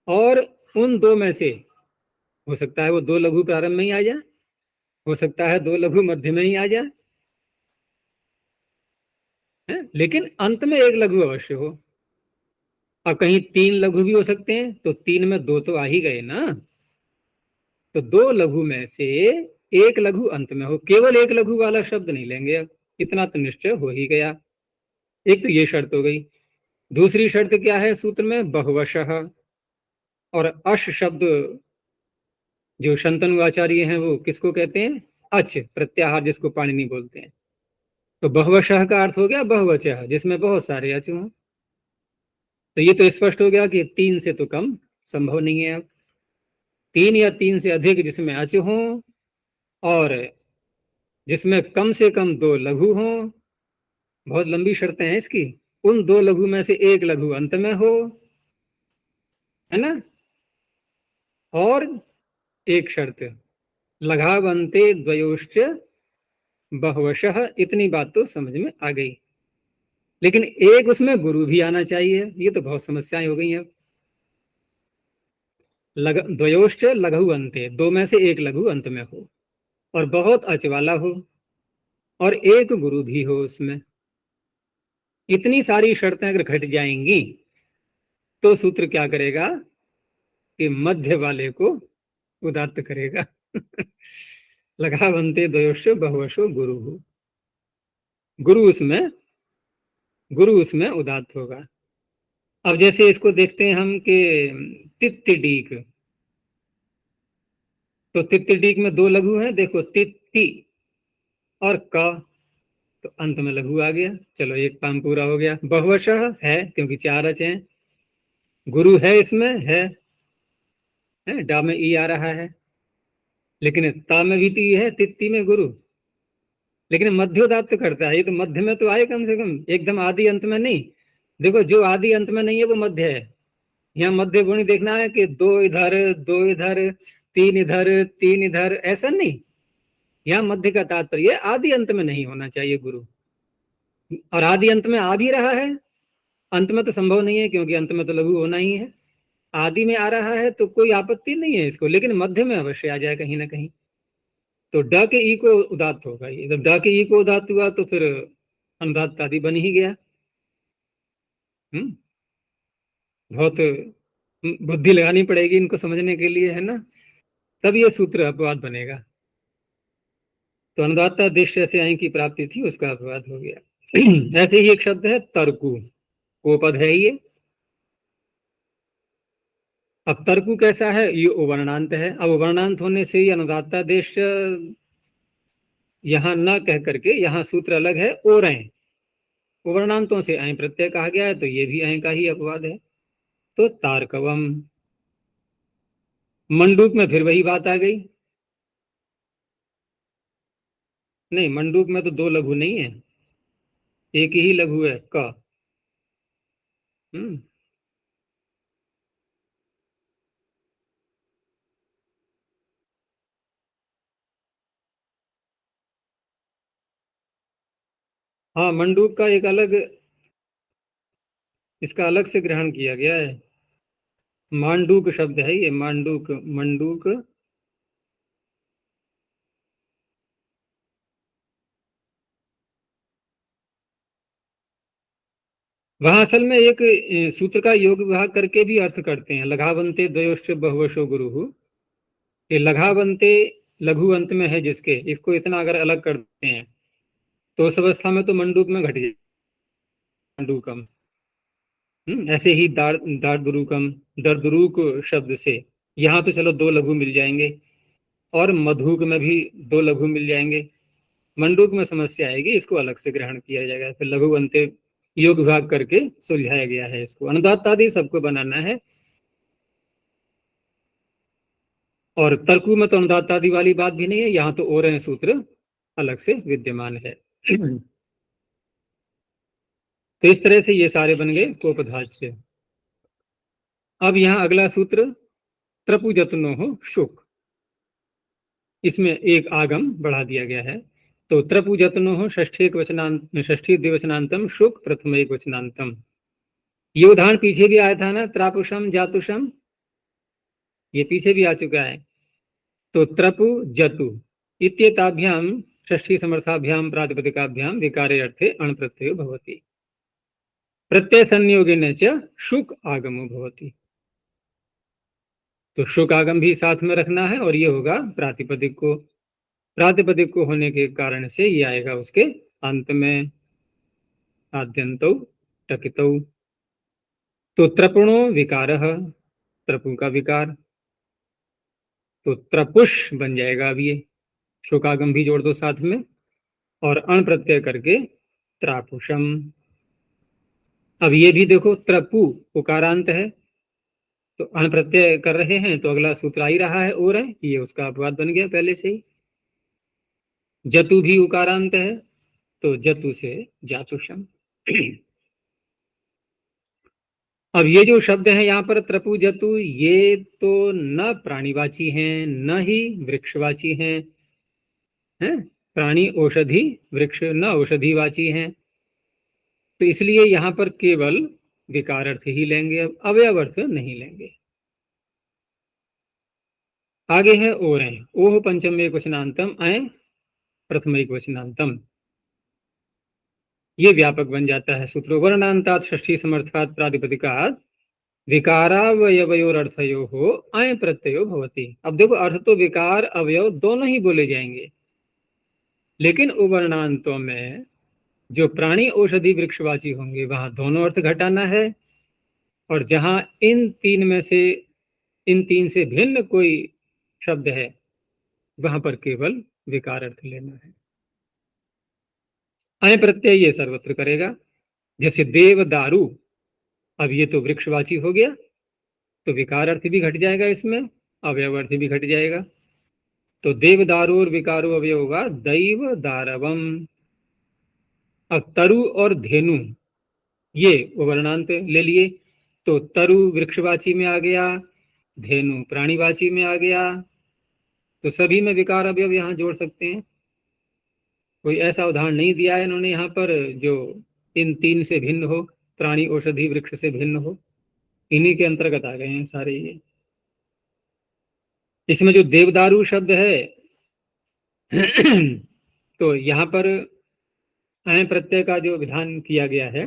और उन दो में से हो सकता है वो दो लघु प्रारंभ में ही आ जाए, हो सकता है दो लघु मध्य में ही आ जाए, लेकिन अंत में एक लघु अवश्य हो। और कहीं तीन लघु भी हो सकते हैं, तो तीन में दो तो आ ही गए ना। तो दो लघु में से एक लघु अंत में हो, केवल एक लघु वाला शब्द नहीं लेंगे। अब इतना तो निश्चय हो ही गया। एक तो ये शर्त हो गई। दूसरी शर्त क्या है सूत्र में? बहुवशः। और अश शब्द जो शंतनु आचार्य हैं वो किसको कहते हैं? अच प्रत्याहार, जिसको पाणिनि बोलते हैं। तो बहुवशः का अर्थ हो गया बहुवचः, जिसमें बहुत सारे अच हों। तो ये तो स्पष्ट हो गया कि तीन से तो कम संभव नहीं है। अब तीन या तीन से अधिक जिसमें अच हों और जिसमें कम से कम दो लघु हों, बहुत लंबी शर्तें हैं इसकी। उन दो लघु में से एक लघु अंत में हो, है ना। और एक शर्त, लघावंते द्वयोश्च बहुवशः। इतनी बात तो समझ में आ गई, लेकिन एक उसमें गुरु भी आना चाहिए। ये तो बहुत समस्याएं हो गई हैं। द्वयोश्च लघु अंते, दो में से एक लघु अंत में हो और बहुत अच वाला हो और एक गुरु भी हो उसमें। इतनी सारी शर्तें अगर घट जाएंगी तो सूत्र क्या करेगा कि मध्य वाले को उदात्त करेगा। लघावंते द्वयोश्च बहुवशो गुरु हो, गुरु उसमें उदात्त होगा। अब जैसे इसको देखते हैं हम कि तित्तिडीक, तो तित्तिडीक में दो लघु हैं, देखो तित्ति और क, तो अंत में लघु आ गया। चलो एक काम पूरा हो गया। बहुवशः है क्योंकि चार अच हैं, गुरु है इसमें है डा में ई आ रहा है, लेकिन ता में भी तो ई है, तित्ती में गुरु। लेकिन मध्योदात्त करता है, ये तो मध्य में तो आए कम से कम, एकदम आदि अंत में नहीं। देखो जो आदि अंत में नहीं है वो मध्य है। यहाँ मध्य गुण देखना है कि दो इधर, दो इधर, तीन इधर, तीन इधर, ऐसा नहीं। यहाँ मध्य का तात्पर्य आदि अंत में नहीं होना चाहिए गुरु, और आदि अंत में आ भी रहा है, अंत में तो संभव नहीं है क्योंकि अंत में तो लघु होना ही है। आदि में आ रहा है तो कोई आपत्ति नहीं है इसको, लेकिन मध्य में अवश्य आ जाए कहीं ना कहीं। तो ड के ई को उदात्त होगा, ये जब ड के ई को उदात्त हुआ तो फिर अनुदात्त आदि बन ही गया। बहुत बुद्धि लगानी पड़ेगी इनको समझने के लिए, है ना, तब ये सूत्र अपवाद बनेगा। तो अनुदात्ता देश से आई की प्राप्ति थी, उसका अपवाद हो गया। ऐसे ही एक शब्द है तर्कु, को पद है ये। अब तर्कु कैसा है, ये उवर्णांत है। अब उवर्णांत होने से ही अनुदात्ता देश यहां न कह करके यहाँ सूत्र अलग है और ऐं, उवर्णांतों से ऐं प्रत्यय कहा गया है, तो ये भी ऐं का ही अपवाद है। तो तार्कवम। मंडूक में फिर वही बात आ गई, नहीं मंडूक में तो दो लघु नहीं है, एक ही लघु है क। हम्म हाँ, मंडूक का एक अलग, इसका अलग से ग्रहण किया गया है। मांडूक शब्द है ये, मांडूक, मंडूक। वहां असल में एक सूत्र का योग विभाग करके भी अर्थ करते हैं, लघावंते द्वयोश्च बहुवशो गुरु। ये लघावंते लघु अंत में है जिसके, इसको इतना अगर अलग करते हैं तो उस अवस्था में तो मंडूक में घट जाए मंडूकम। ऐसे ही दार्दुरुकम, दर्दुरुक शब्द से यहाँ तो चलो दो लघु मिल जाएंगे, और मधुक में भी दो लघु मिल जाएंगे। मंडूक में समस्या आएगी, इसको अलग से ग्रहण किया जाएगा, फिर लघु अंत्य योग विभाग करके सुलझाया गया है इसको। अनुदात्त आदि सबको बनाना है, और तर्कु में तो अनुदात्त आदि वाली बात भी नहीं है, यहाँ तो और हैं सूत्र अलग से विद्यमान है। तो इस तरह से ये सारे बन गए कोपधाच्य। अब यहाँ अगला सूत्र त्रपुजतनो शुक, इसमें एक आगम बढ़ा दिया गया है। तो त्रपुजतनो षष्ठी द्विवचनांतम शुक प्रथम एक वचनांतम। ये उदाहरण पीछे भी आया था ना, त्रापुषम जातुषम, ये पीछे भी आ चुका है। तो त्रपु जतु इत्येताभ्याम षष्ठी समर्थाभ्याम प्रातिपदिकाभ्याम विकारे अर्थे अण प्रत्ययो भवति, प्रत्यय संयोगेन च शुक आगमो भवति। तो शुक आगम भी साथ में रखना है, और ये होगा प्रातिपदिक को, प्रातिपदिक को होने के कारण से ये आएगा उसके अंत में, आद्यंतौ टकितौ। तो त्रपुणो विकारः, त्रपु का विकार, तो त्रपुष बन जाएगा। अब ये शुकागम भी जोड़ दो साथ में, और अण प्रत्यय करके त्रापुषम। अब ये भी देखो, त्रपु उकारांत है, तो अण प्रत्यय कर रहे हैं, तो अगला सूत्र आ ही रहा है और है, ये उसका अपवाद बन गया पहले से ही। जतु भी उकारांत है, तो जतु से जातुषम। अब ये जो शब्द है यहाँ पर त्रपु जतु, ये तो न प्राणीवाची हैं न ही वृक्षवाची हैं, प्राणी औषधि, वृक्ष न औषधिवाची हैं, तो इसलिए यहाँ पर केवल विकार अर्थ ही लेंगे, अब अवयव अर्थ नहीं लेंगे। आगे है और हैं, ओह पंचम एक वचनांतम ऐ प्रथम एक वचनांतम, ये व्यापक बन जाता है सूत्र। वर्णांतात षष्ठी समर्थात प्रातिपदिकात विकारावयवयोरर्थयो हो ऐ प्रत्ययो भवति। अब देखो, अर्थ तो विकार अवयव दोनों ही बोले जाएंगे, लेकिन उवर्णांतों में जो प्राणी औषधि वृक्षवाची होंगे वहां दोनों अर्थ घटाना है, और जहां इन तीन से भिन्न कोई शब्द है वहां पर केवल विकार अर्थ लेना है। अय प्रत्यय ये सर्वत्र करेगा। जैसे देव दारू, अब ये तो वृक्षवाची हो गया, तो विकार अर्थ भी घट जाएगा इसमें, अवयव अर्थ भी घट जाएगा। तो देवदारोर विकारो अवयव होगा दैव दारवम। अब तरु और धेनु ये वर्णांत ले लिए, तो तरु वृक्षवाची में आ गया, धेनु प्राणीवाची में आ गया, तो सभी में विकार अवयव यहाँ जोड़ सकते हैं। कोई ऐसा उदाहरण नहीं दिया है इन्होंने यहाँ पर जो इन तीन से भिन्न हो, प्राणी औषधि वृक्ष से भिन्न हो, इन्हीं के अंतर्गत आ गए हैं सारे ये। इसमें जो देवदारू शब्द है तो यहाँ पर अय प्रत्यय का जो विधान किया गया है,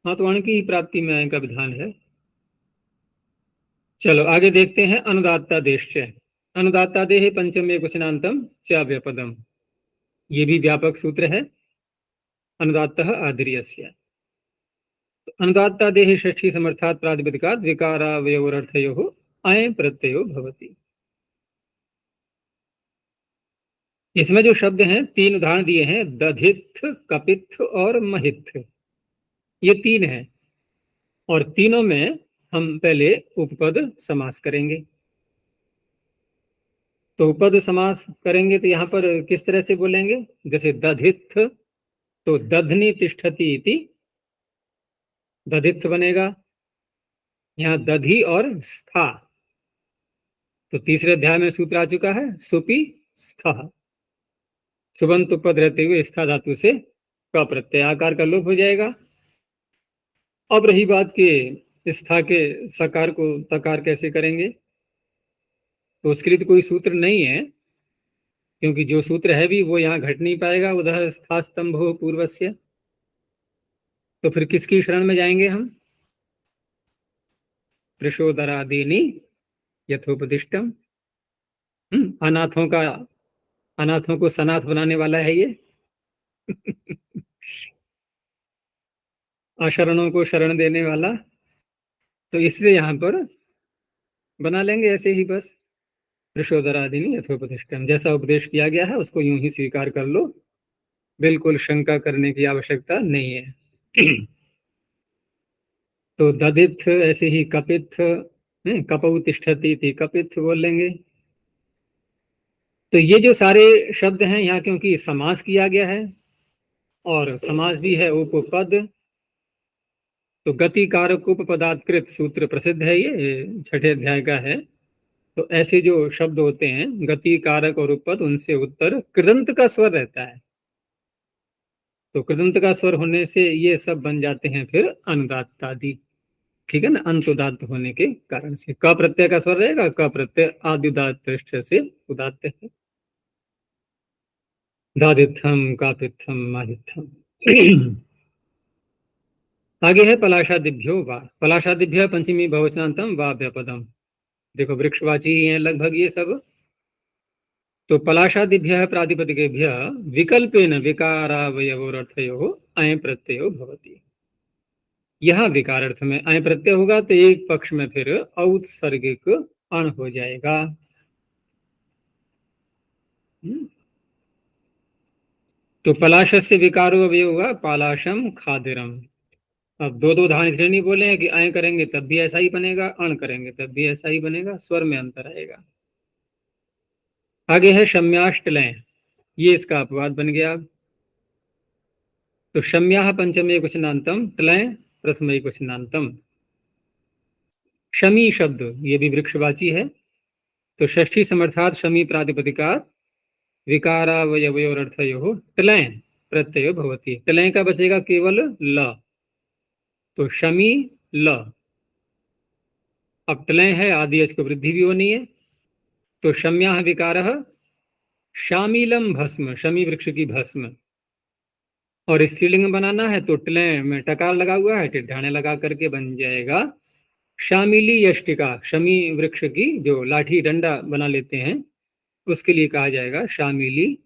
हाँ तो अण की ही प्राप्ति में अय का विधान है। चलो आगे देखते हैं अनुदात्ता देश। अनुदात्ता देह पंचमे क्वचनांतम च व्यापदम, ये भी व्यापक सूत्र है। अनुदात्तः आदिर्यस्य, अनुदात्ता देह षष्ठी समर्थात् प्रातिपदिकात् विकारावयवोरर्थयोः अय प्रत्ययो भवति। इसमें जो शब्द हैं तीन उदाहरण दिए हैं, दधित्थ, कपित्थ और महित्थ, ये तीन हैं और तीनों में हम पहले उपपद समास करेंगे। तो उपपद समास करेंगे तो यहाँ पर किस तरह से बोलेंगे, जैसे दधित्थ तो दधनी तिष्ठति इति दधित्थ बनेगा। यहाँ दधि और स्था, तो तीसरे अध्याय में सूत्र आ चुका है सुपि स्थ, सुबंत उपपद रहते हुए स्था धातु से क प्रत्यय आकार का लोप हो जाएगा। अब रही बात कि स्था के सकार को तकार कैसे करेंगे, तो उसके लिए तो कोई सूत्र नहीं है, क्योंकि जो सूत्र है भी वो यहाँ घट नहीं पाएगा। उधर स्था स्तंभो पूर्वस्य, तो फिर किसकी शरण में जाएंगे हम, प्रशोदरादीनि यथोपदिष्टम। अनाथों को सनाथ बनाने वाला है ये अशरणों को शरण देने वाला, तो इससे यहाँ पर बना लेंगे ऐसे ही बस, प्रशोदरादीनि यथोपदिष्टम, जैसा उपदेश किया गया है उसको यूं ही स्वीकार कर लो, बिल्कुल शंका करने की आवश्यकता नहीं है। तो दधित्थ, ऐसे ही कपित्थ, कपौ तिष्ठति थी कपित्थ बोल लेंगे। तो ये जो सारे शब्द हैं यहाँ क्योंकि समास किया गया है और समास भी है उपपद, तो गति कारक उपपदात्कृत सूत्र प्रसिद्ध है, ये छठे अध्याय का है। तो ऐसे जो शब्द होते हैं गति कारक और उपपद, उनसे उत्तर कृदंत का स्वर रहता है, तो कृदंत का स्वर होने से ये सब बन जाते हैं फिर अनुदात्तादि, ठीक है ना, अंतुदात्त होने के कारण से। क प्रत्यय का स्वर रहेगा, क प्रत्यय आद्युदात्त से उदात्त है। दादित्थम कापित्थम मादित्थम। आगे है पलाशादिभ्यो वा, पलाशादिभ्य पंचमी बहुवचनांतम वा व्यापदम। देखो वृक्षवाची ही हैं लगभग ये सब, तो पलाशादिभ्य प्रातिपदिकेभ्य विकल्पेन विकारावयवोरर्थयोः अय प्रत्ययो भवति। यहाँ विकार अर्थ में अय प्रत्यय होगा तो एक पक्ष में फिर औत्सर्गिक अण हो जाएगा। तो पलाशस्य विकारो अवयव होगा पालाशम खादिरम। अब दो दो धान इसलिए नहीं बोले हैं कि अय करेंगे तब भी ऐसा ही बनेगा, अण करेंगे तब भी ऐसा ही बनेगा, स्वर में अंतर आएगा। आगे है शम्याष्टलय, ये इसका अपवाद बन गया। तो शम्या पंचमे क्वचनांतम तलय प्रथमे क्वचनांतम। शमी शब्द ये भी वृक्षवाची है, तो षष्ठी समर्थात शमी प्रातिपदिकात् विकारावयवयोरर्थयोः तलय प्रत्ययो भवति। तलय का बचेगा केवल ल, तो शमी ल। अब तलय है आदि अच को वृद्धि भी होनी है, तो शम्या विकारः शामिलम भस्म, शमी वृक्ष की भस्म। और स्त्रीलिंग बनाना है तो टलय में टकार लगा हुआ है, टिड्ढाने लगा करके बन जाएगा शामिली यष्टिका, शमी वृक्ष की जो लाठी डंडा बना लेते हैं उसके लिए कहा जाएगा शामिली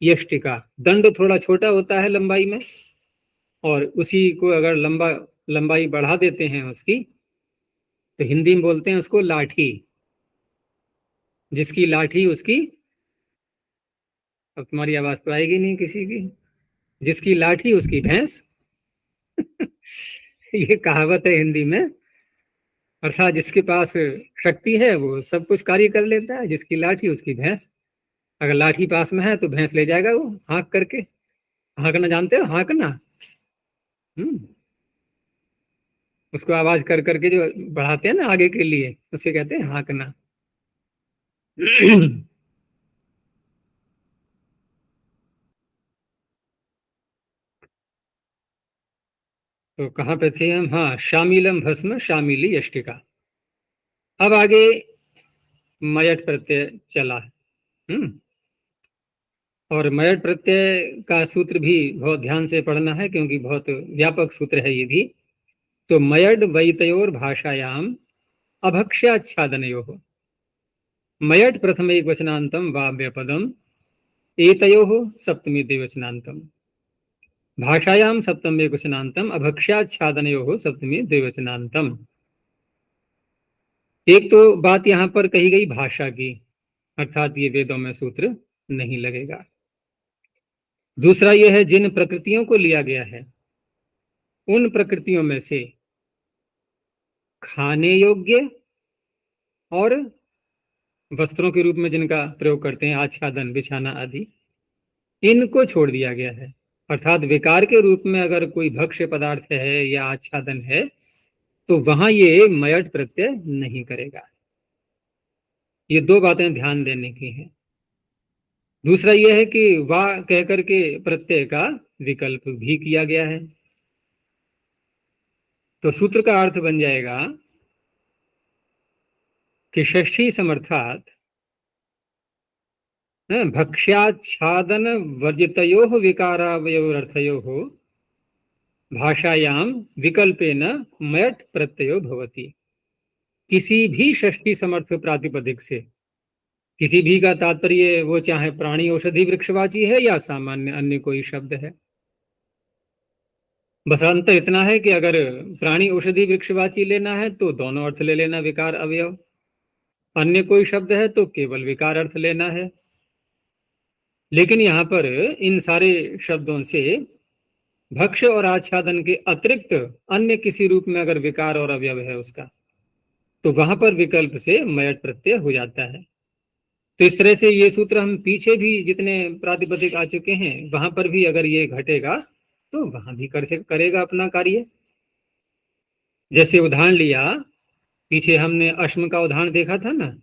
यष्टिका। दंड थोड़ा छोटा होता है लंबाई में, और उसी को अगर लंबाई बढ़ा देते हैं उसकी, तो हिंदी में बोलते हैं उसको लाठी। जिसकी लाठी उसकी, अब तुम्हारी आवाज तो आएगी नहीं किसी की, जिसकी लाठी उसकी भैंस। ये कहावत है हिंदी में। अर्थात जिसके पास शक्ति है वो सब कुछ कार्य कर लेता है, जिसकी लाठी उसकी भैंस। अगर लाठी पास में है तो भैंस ले जाएगा वो हाँक करके। हाँकना जानते हो? हाँकना। उसको आवाज कर करके जो बढ़ाते हैं ना आगे के लिए, उसे कहते हैं हाँकना। तो कहाँ पे थे हम? हाँ, शामिलम भस्म शामिली यष्टिका। अब आगे मयट प्रत्यय चला है। और मयट प्रत्यय का सूत्र भी बहुत ध्यान से पढ़ना है, क्योंकि बहुत व्यापक सूत्र है ये भी। तो मयड वैतयोर भाषायाम अभक्ष्याच्छादनयोः मयट प्रथम एक वचनांतम वाव्यपदम एतयोः सप्तमी द्विवचनांतम भाषायाम सप्तम एक वचनांतम अभक्ष्याच्छादनयोः सप्तमी द्विवचनांतम। एक तो बात यहाँ पर कही गई भाषा की, अर्थात ये वेदों में सूत्र नहीं लगेगा। दूसरा यह है जिन प्रकृतियों को लिया गया है उन प्रकृतियों में से खाने योग्य और वस्त्रों के रूप में जिनका प्रयोग करते हैं, आच्छादन बिछाना आदि, इनको छोड़ दिया गया है। अर्थात विकार के रूप में अगर कोई भक्ष्य पदार्थ है या आच्छादन है तो वहां ये मयट प्रत्यय नहीं करेगा। ये दो बातें ध्यान देने की हैं। दूसरा यह है कि वाह कहकर के प्रत्यय का विकल्प भी किया गया है। तो सूत्र का अर्थ बन जाएगा कि षष्ठी समर्थात भक्ष्याच्छादन वर्जितयोः विकारावयोरर्थयोः भाषायाम विकल्पेन मयट प्रत्ययो भवति। किसी भी षष्ठी समर्थ प्रातिपदिक से, किसी भी का तात्पर्य वो चाहे प्राणी औषधि वृक्षवाची है या सामान्य अन्य कोई शब्द है। बस अंतर इतना है कि अगर प्राणी औषधि वृक्षवाची लेना है तो दोनों अर्थ ले लेना, विकार अवयव। अन्य कोई शब्द है तो केवल विकार अर्थ लेना है। लेकिन यहाँ पर इन सारे शब्दों से भक्ष्य और आच्छादन के अतिरिक्त अन्य किसी रूप में अगर विकार और अवयव है उसका, तो वहां पर विकल्प से मयट प्रत्यय हो जाता है। तो इस तरह से ये सूत्र हम पीछे भी जितने प्रातिपदिक आ चुके हैं वहां पर भी अगर ये घटेगा तो वहां भी करेगा अपना कार्य। जैसे उदाहरण लिया, पीछे हमने अश्म का उदाहरण देखा था ना,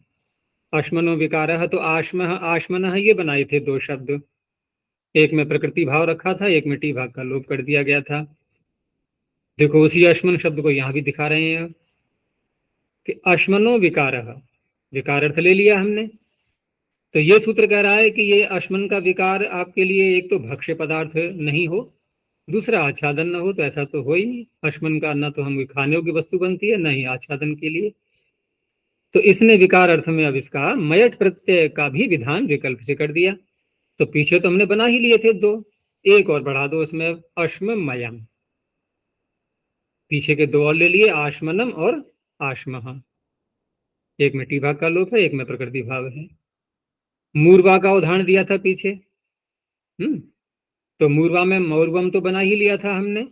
अश्मनो विकारः, तो आश्मः आश्मनः ये बनाए थे दो शब्द। एक में प्रकृति भाव रखा था, एक में टी भाग का लोप कर दिया गया था। देखो उसी अश्मन शब्द को यहां भी दिखा रहे हैं कि अश्मनो विकारः, विकार अर्थ ले लिया हमने। तो ये सूत्र कह रहा है कि ये अश्मन का विकार आपके लिए एक तो भक्ष्य पदार्थ नहीं हो, दूसरा आच्छादन न हो, तो ऐसा तो हो ही नहीं। अश्मन का न तो हम खाने योग्य वस्तु बनती है न ही आच्छादन के लिए। तो इसने विकार अर्थ में अब इसका मयट प्रत्यय का भी विधान विकल्प से कर दिया। तो पीछे तो हमने बना ही लिए थे दो, एक और बढ़ा दो उसमें, अश्ममयम। पीछे के दो और ले लिए, आश्मनम और आश्मः। एक में टी भाग का लोप है, एक में प्रकृति भाव है। मूर्वा का उदाहरण दिया था पीछे। तो मूर्वा में मौर्वम तो बना ही लिया था हमने,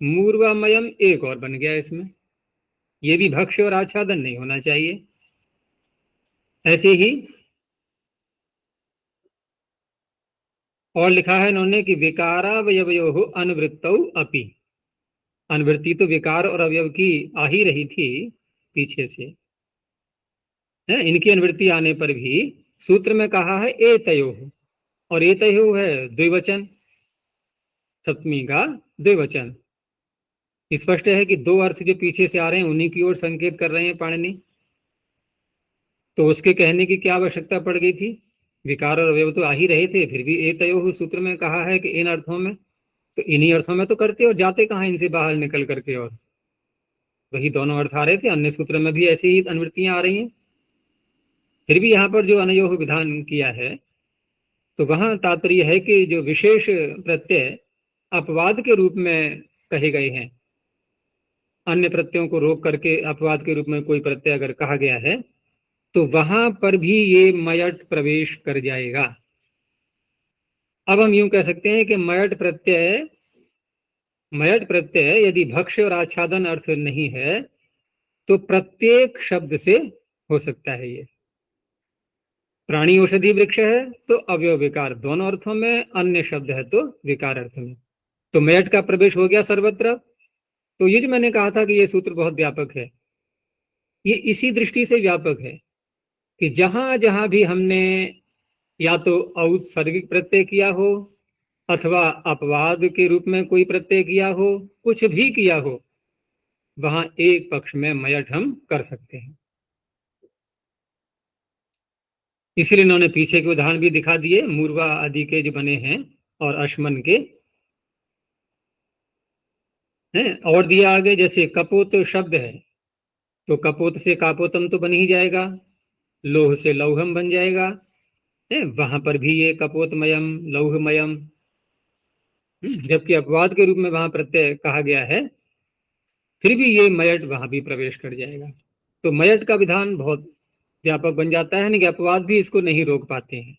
मूर्वामयम एक और बन गया इसमें। ये भी भक्ष्य और आच्छादन नहीं होना चाहिए। ऐसे ही और लिखा है इन्होंने कि विकारावयवयो अनुवृत्तौ अपि। अनुवृत्ति तो विकार और अवयव की आ ही रही थी पीछे से, है? इनकी अनुवृत्ति आने पर भी सूत्र में कहा है एतयोः, और एतयोः है द्विवचन, सप्तमी का द्विवचन। स्पष्ट है कि दो अर्थ जो पीछे से आ रहे हैं उन्हीं की ओर संकेत कर रहे हैं पाणिनि। तो उसके कहने की क्या आवश्यकता पड़ गई थी? विकार और अवयव तो आ ही रहे थे, फिर भी एतयोः सूत्र में कहा है कि इन अर्थों में, तो इन्हीं अर्थों में तो करते और जाते कहाँ इनसे बाहर निकल करके, और वही दोनों अर्थ आ रहे थे। अन्य सूत्र में भी ऐसी ही अनुवृत्तियां आ रही हैं। फिर भी यहाँ पर जो अनयोः विधान किया है तो वहां तात्पर्य है कि जो विशेष प्रत्यय अपवाद के रूप में कहे गए हैं, अन्य प्रत्ययों को रोक करके अपवाद के रूप में कोई प्रत्यय अगर कहा गया है तो वहां पर भी ये मयट प्रवेश कर जाएगा। अब हम यूं कह सकते हैं कि मयट प्रत्यय मयट प्रत्यय यदि भक्ष्य और आच्छादन अर्थ नहीं है तो प्रत्येक शब्द से हो सकता है। ये प्राणी औषधि वृक्ष है तो अवयव विकार दोनों अर्थों में, अन्य शब्द है तो विकार अर्थ में। तो मयट का प्रवेश हो गया सर्वत्र। तो ये जो मैंने कहा था कि ये सूत्र बहुत व्यापक है, ये इसी दृष्टि से व्यापक है कि जहां जहां भी हमने या तो औत्सर्गिक प्रत्यय किया हो अथवा अपवाद के रूप में कोई प्रत्यय किया हो, कुछ भी किया हो, वहां एक पक्ष में मयट हम कर सकते हैं। इसीलिए इन्होंने पीछे के उदाहरण भी दिखा दिए, मूर्वा आदि के जो बने हैं और अश्मन के हैं। और दिया आगे, जैसे कपोत शब्द है तो कपोत से कापोतम तो बन ही जाएगा, लोह से लौहम बन जाएगा है, वहां पर भी ये कपोतमयम लौहमयम। जबकि अपवाद के रूप में वहां प्रत्यय कहा गया है, फिर भी ये मयट वहां भी प्रवेश कर जाएगा। तो मयट का विधान बहुत व्यापक बन जाता है, नहीं कि अपवाद भी इसको नहीं रोक पाते हैं।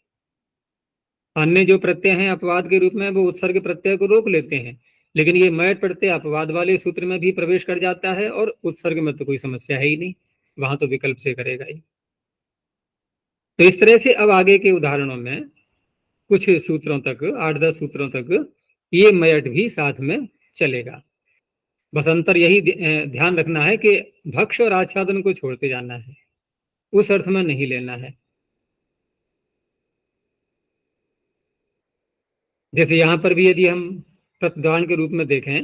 अन्य जो प्रत्यय हैं अपवाद के रूप में वो उत्सर्ग प्रत्यय को रोक लेते हैं, लेकिन ये मयट प्रत्यय अपवाद वाले सूत्र में भी प्रवेश कर जाता है और उत्सर्ग में तो कोई समस्या है ही नहीं, वहां तो विकल्प से करेगा ही। तो इस तरह से अब आगे के उदाहरणों में कुछ सूत्रों तक, 8-10 सूत्रों तक ये मयट भी साथ में चलेगा। बस अंतर यही ध्यान रखना है कि भक्ष और आच्छादन को छोड़ते जाना है, उस अर्थ में नहीं लेना है। जैसे यहां पर भी यदि हम प्रत्युदाहरण के रूप में देखें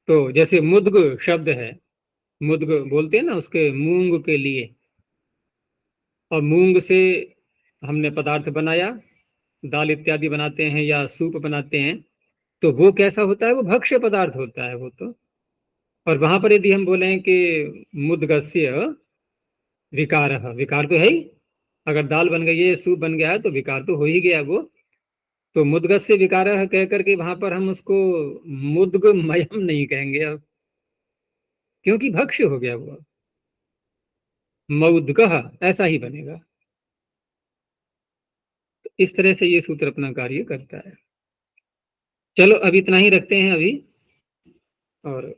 तो जैसे मुद्ग शब्द है, मुद्ग बोलते हैं ना उसके मूंग के लिए, और मूंग से हमने पदार्थ बनाया, दाल इत्यादि बनाते हैं या सूप बनाते हैं, तो वो कैसा होता है, वो भक्ष्य पदार्थ होता है वो तो। और वहां पर यदि हम बोलें कि मुद्गस्य विकार, विकार तो है ही, अगर दाल बन गई है, सूप बन गया है तो विकार तो हो ही गया वो। तो मुद्गस्य विकार कह करके वहां पर हम उसको मुद्गमयम नहीं कहेंगे अब, क्योंकि भक्ष्य हो गया वो, मौद्गः ऐसा ही बनेगा। तो इस तरह से ये सूत्र अपना कार्य करता है। चलो अब इतना ही रखते हैं अभी, और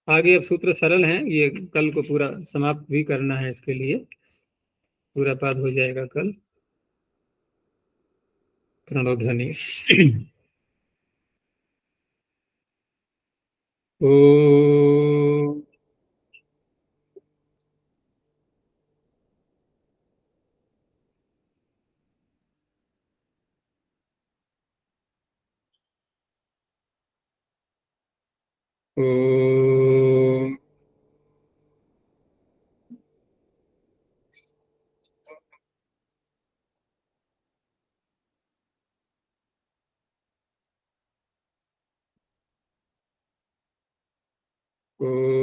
आगे अब सूत्र सरल हैं, ये कल को पूरा समाप्त भी करना है, इसके लिए पूरा पाठ हो जाएगा कल। प्रणव ध्वनि। ओ ओ ओ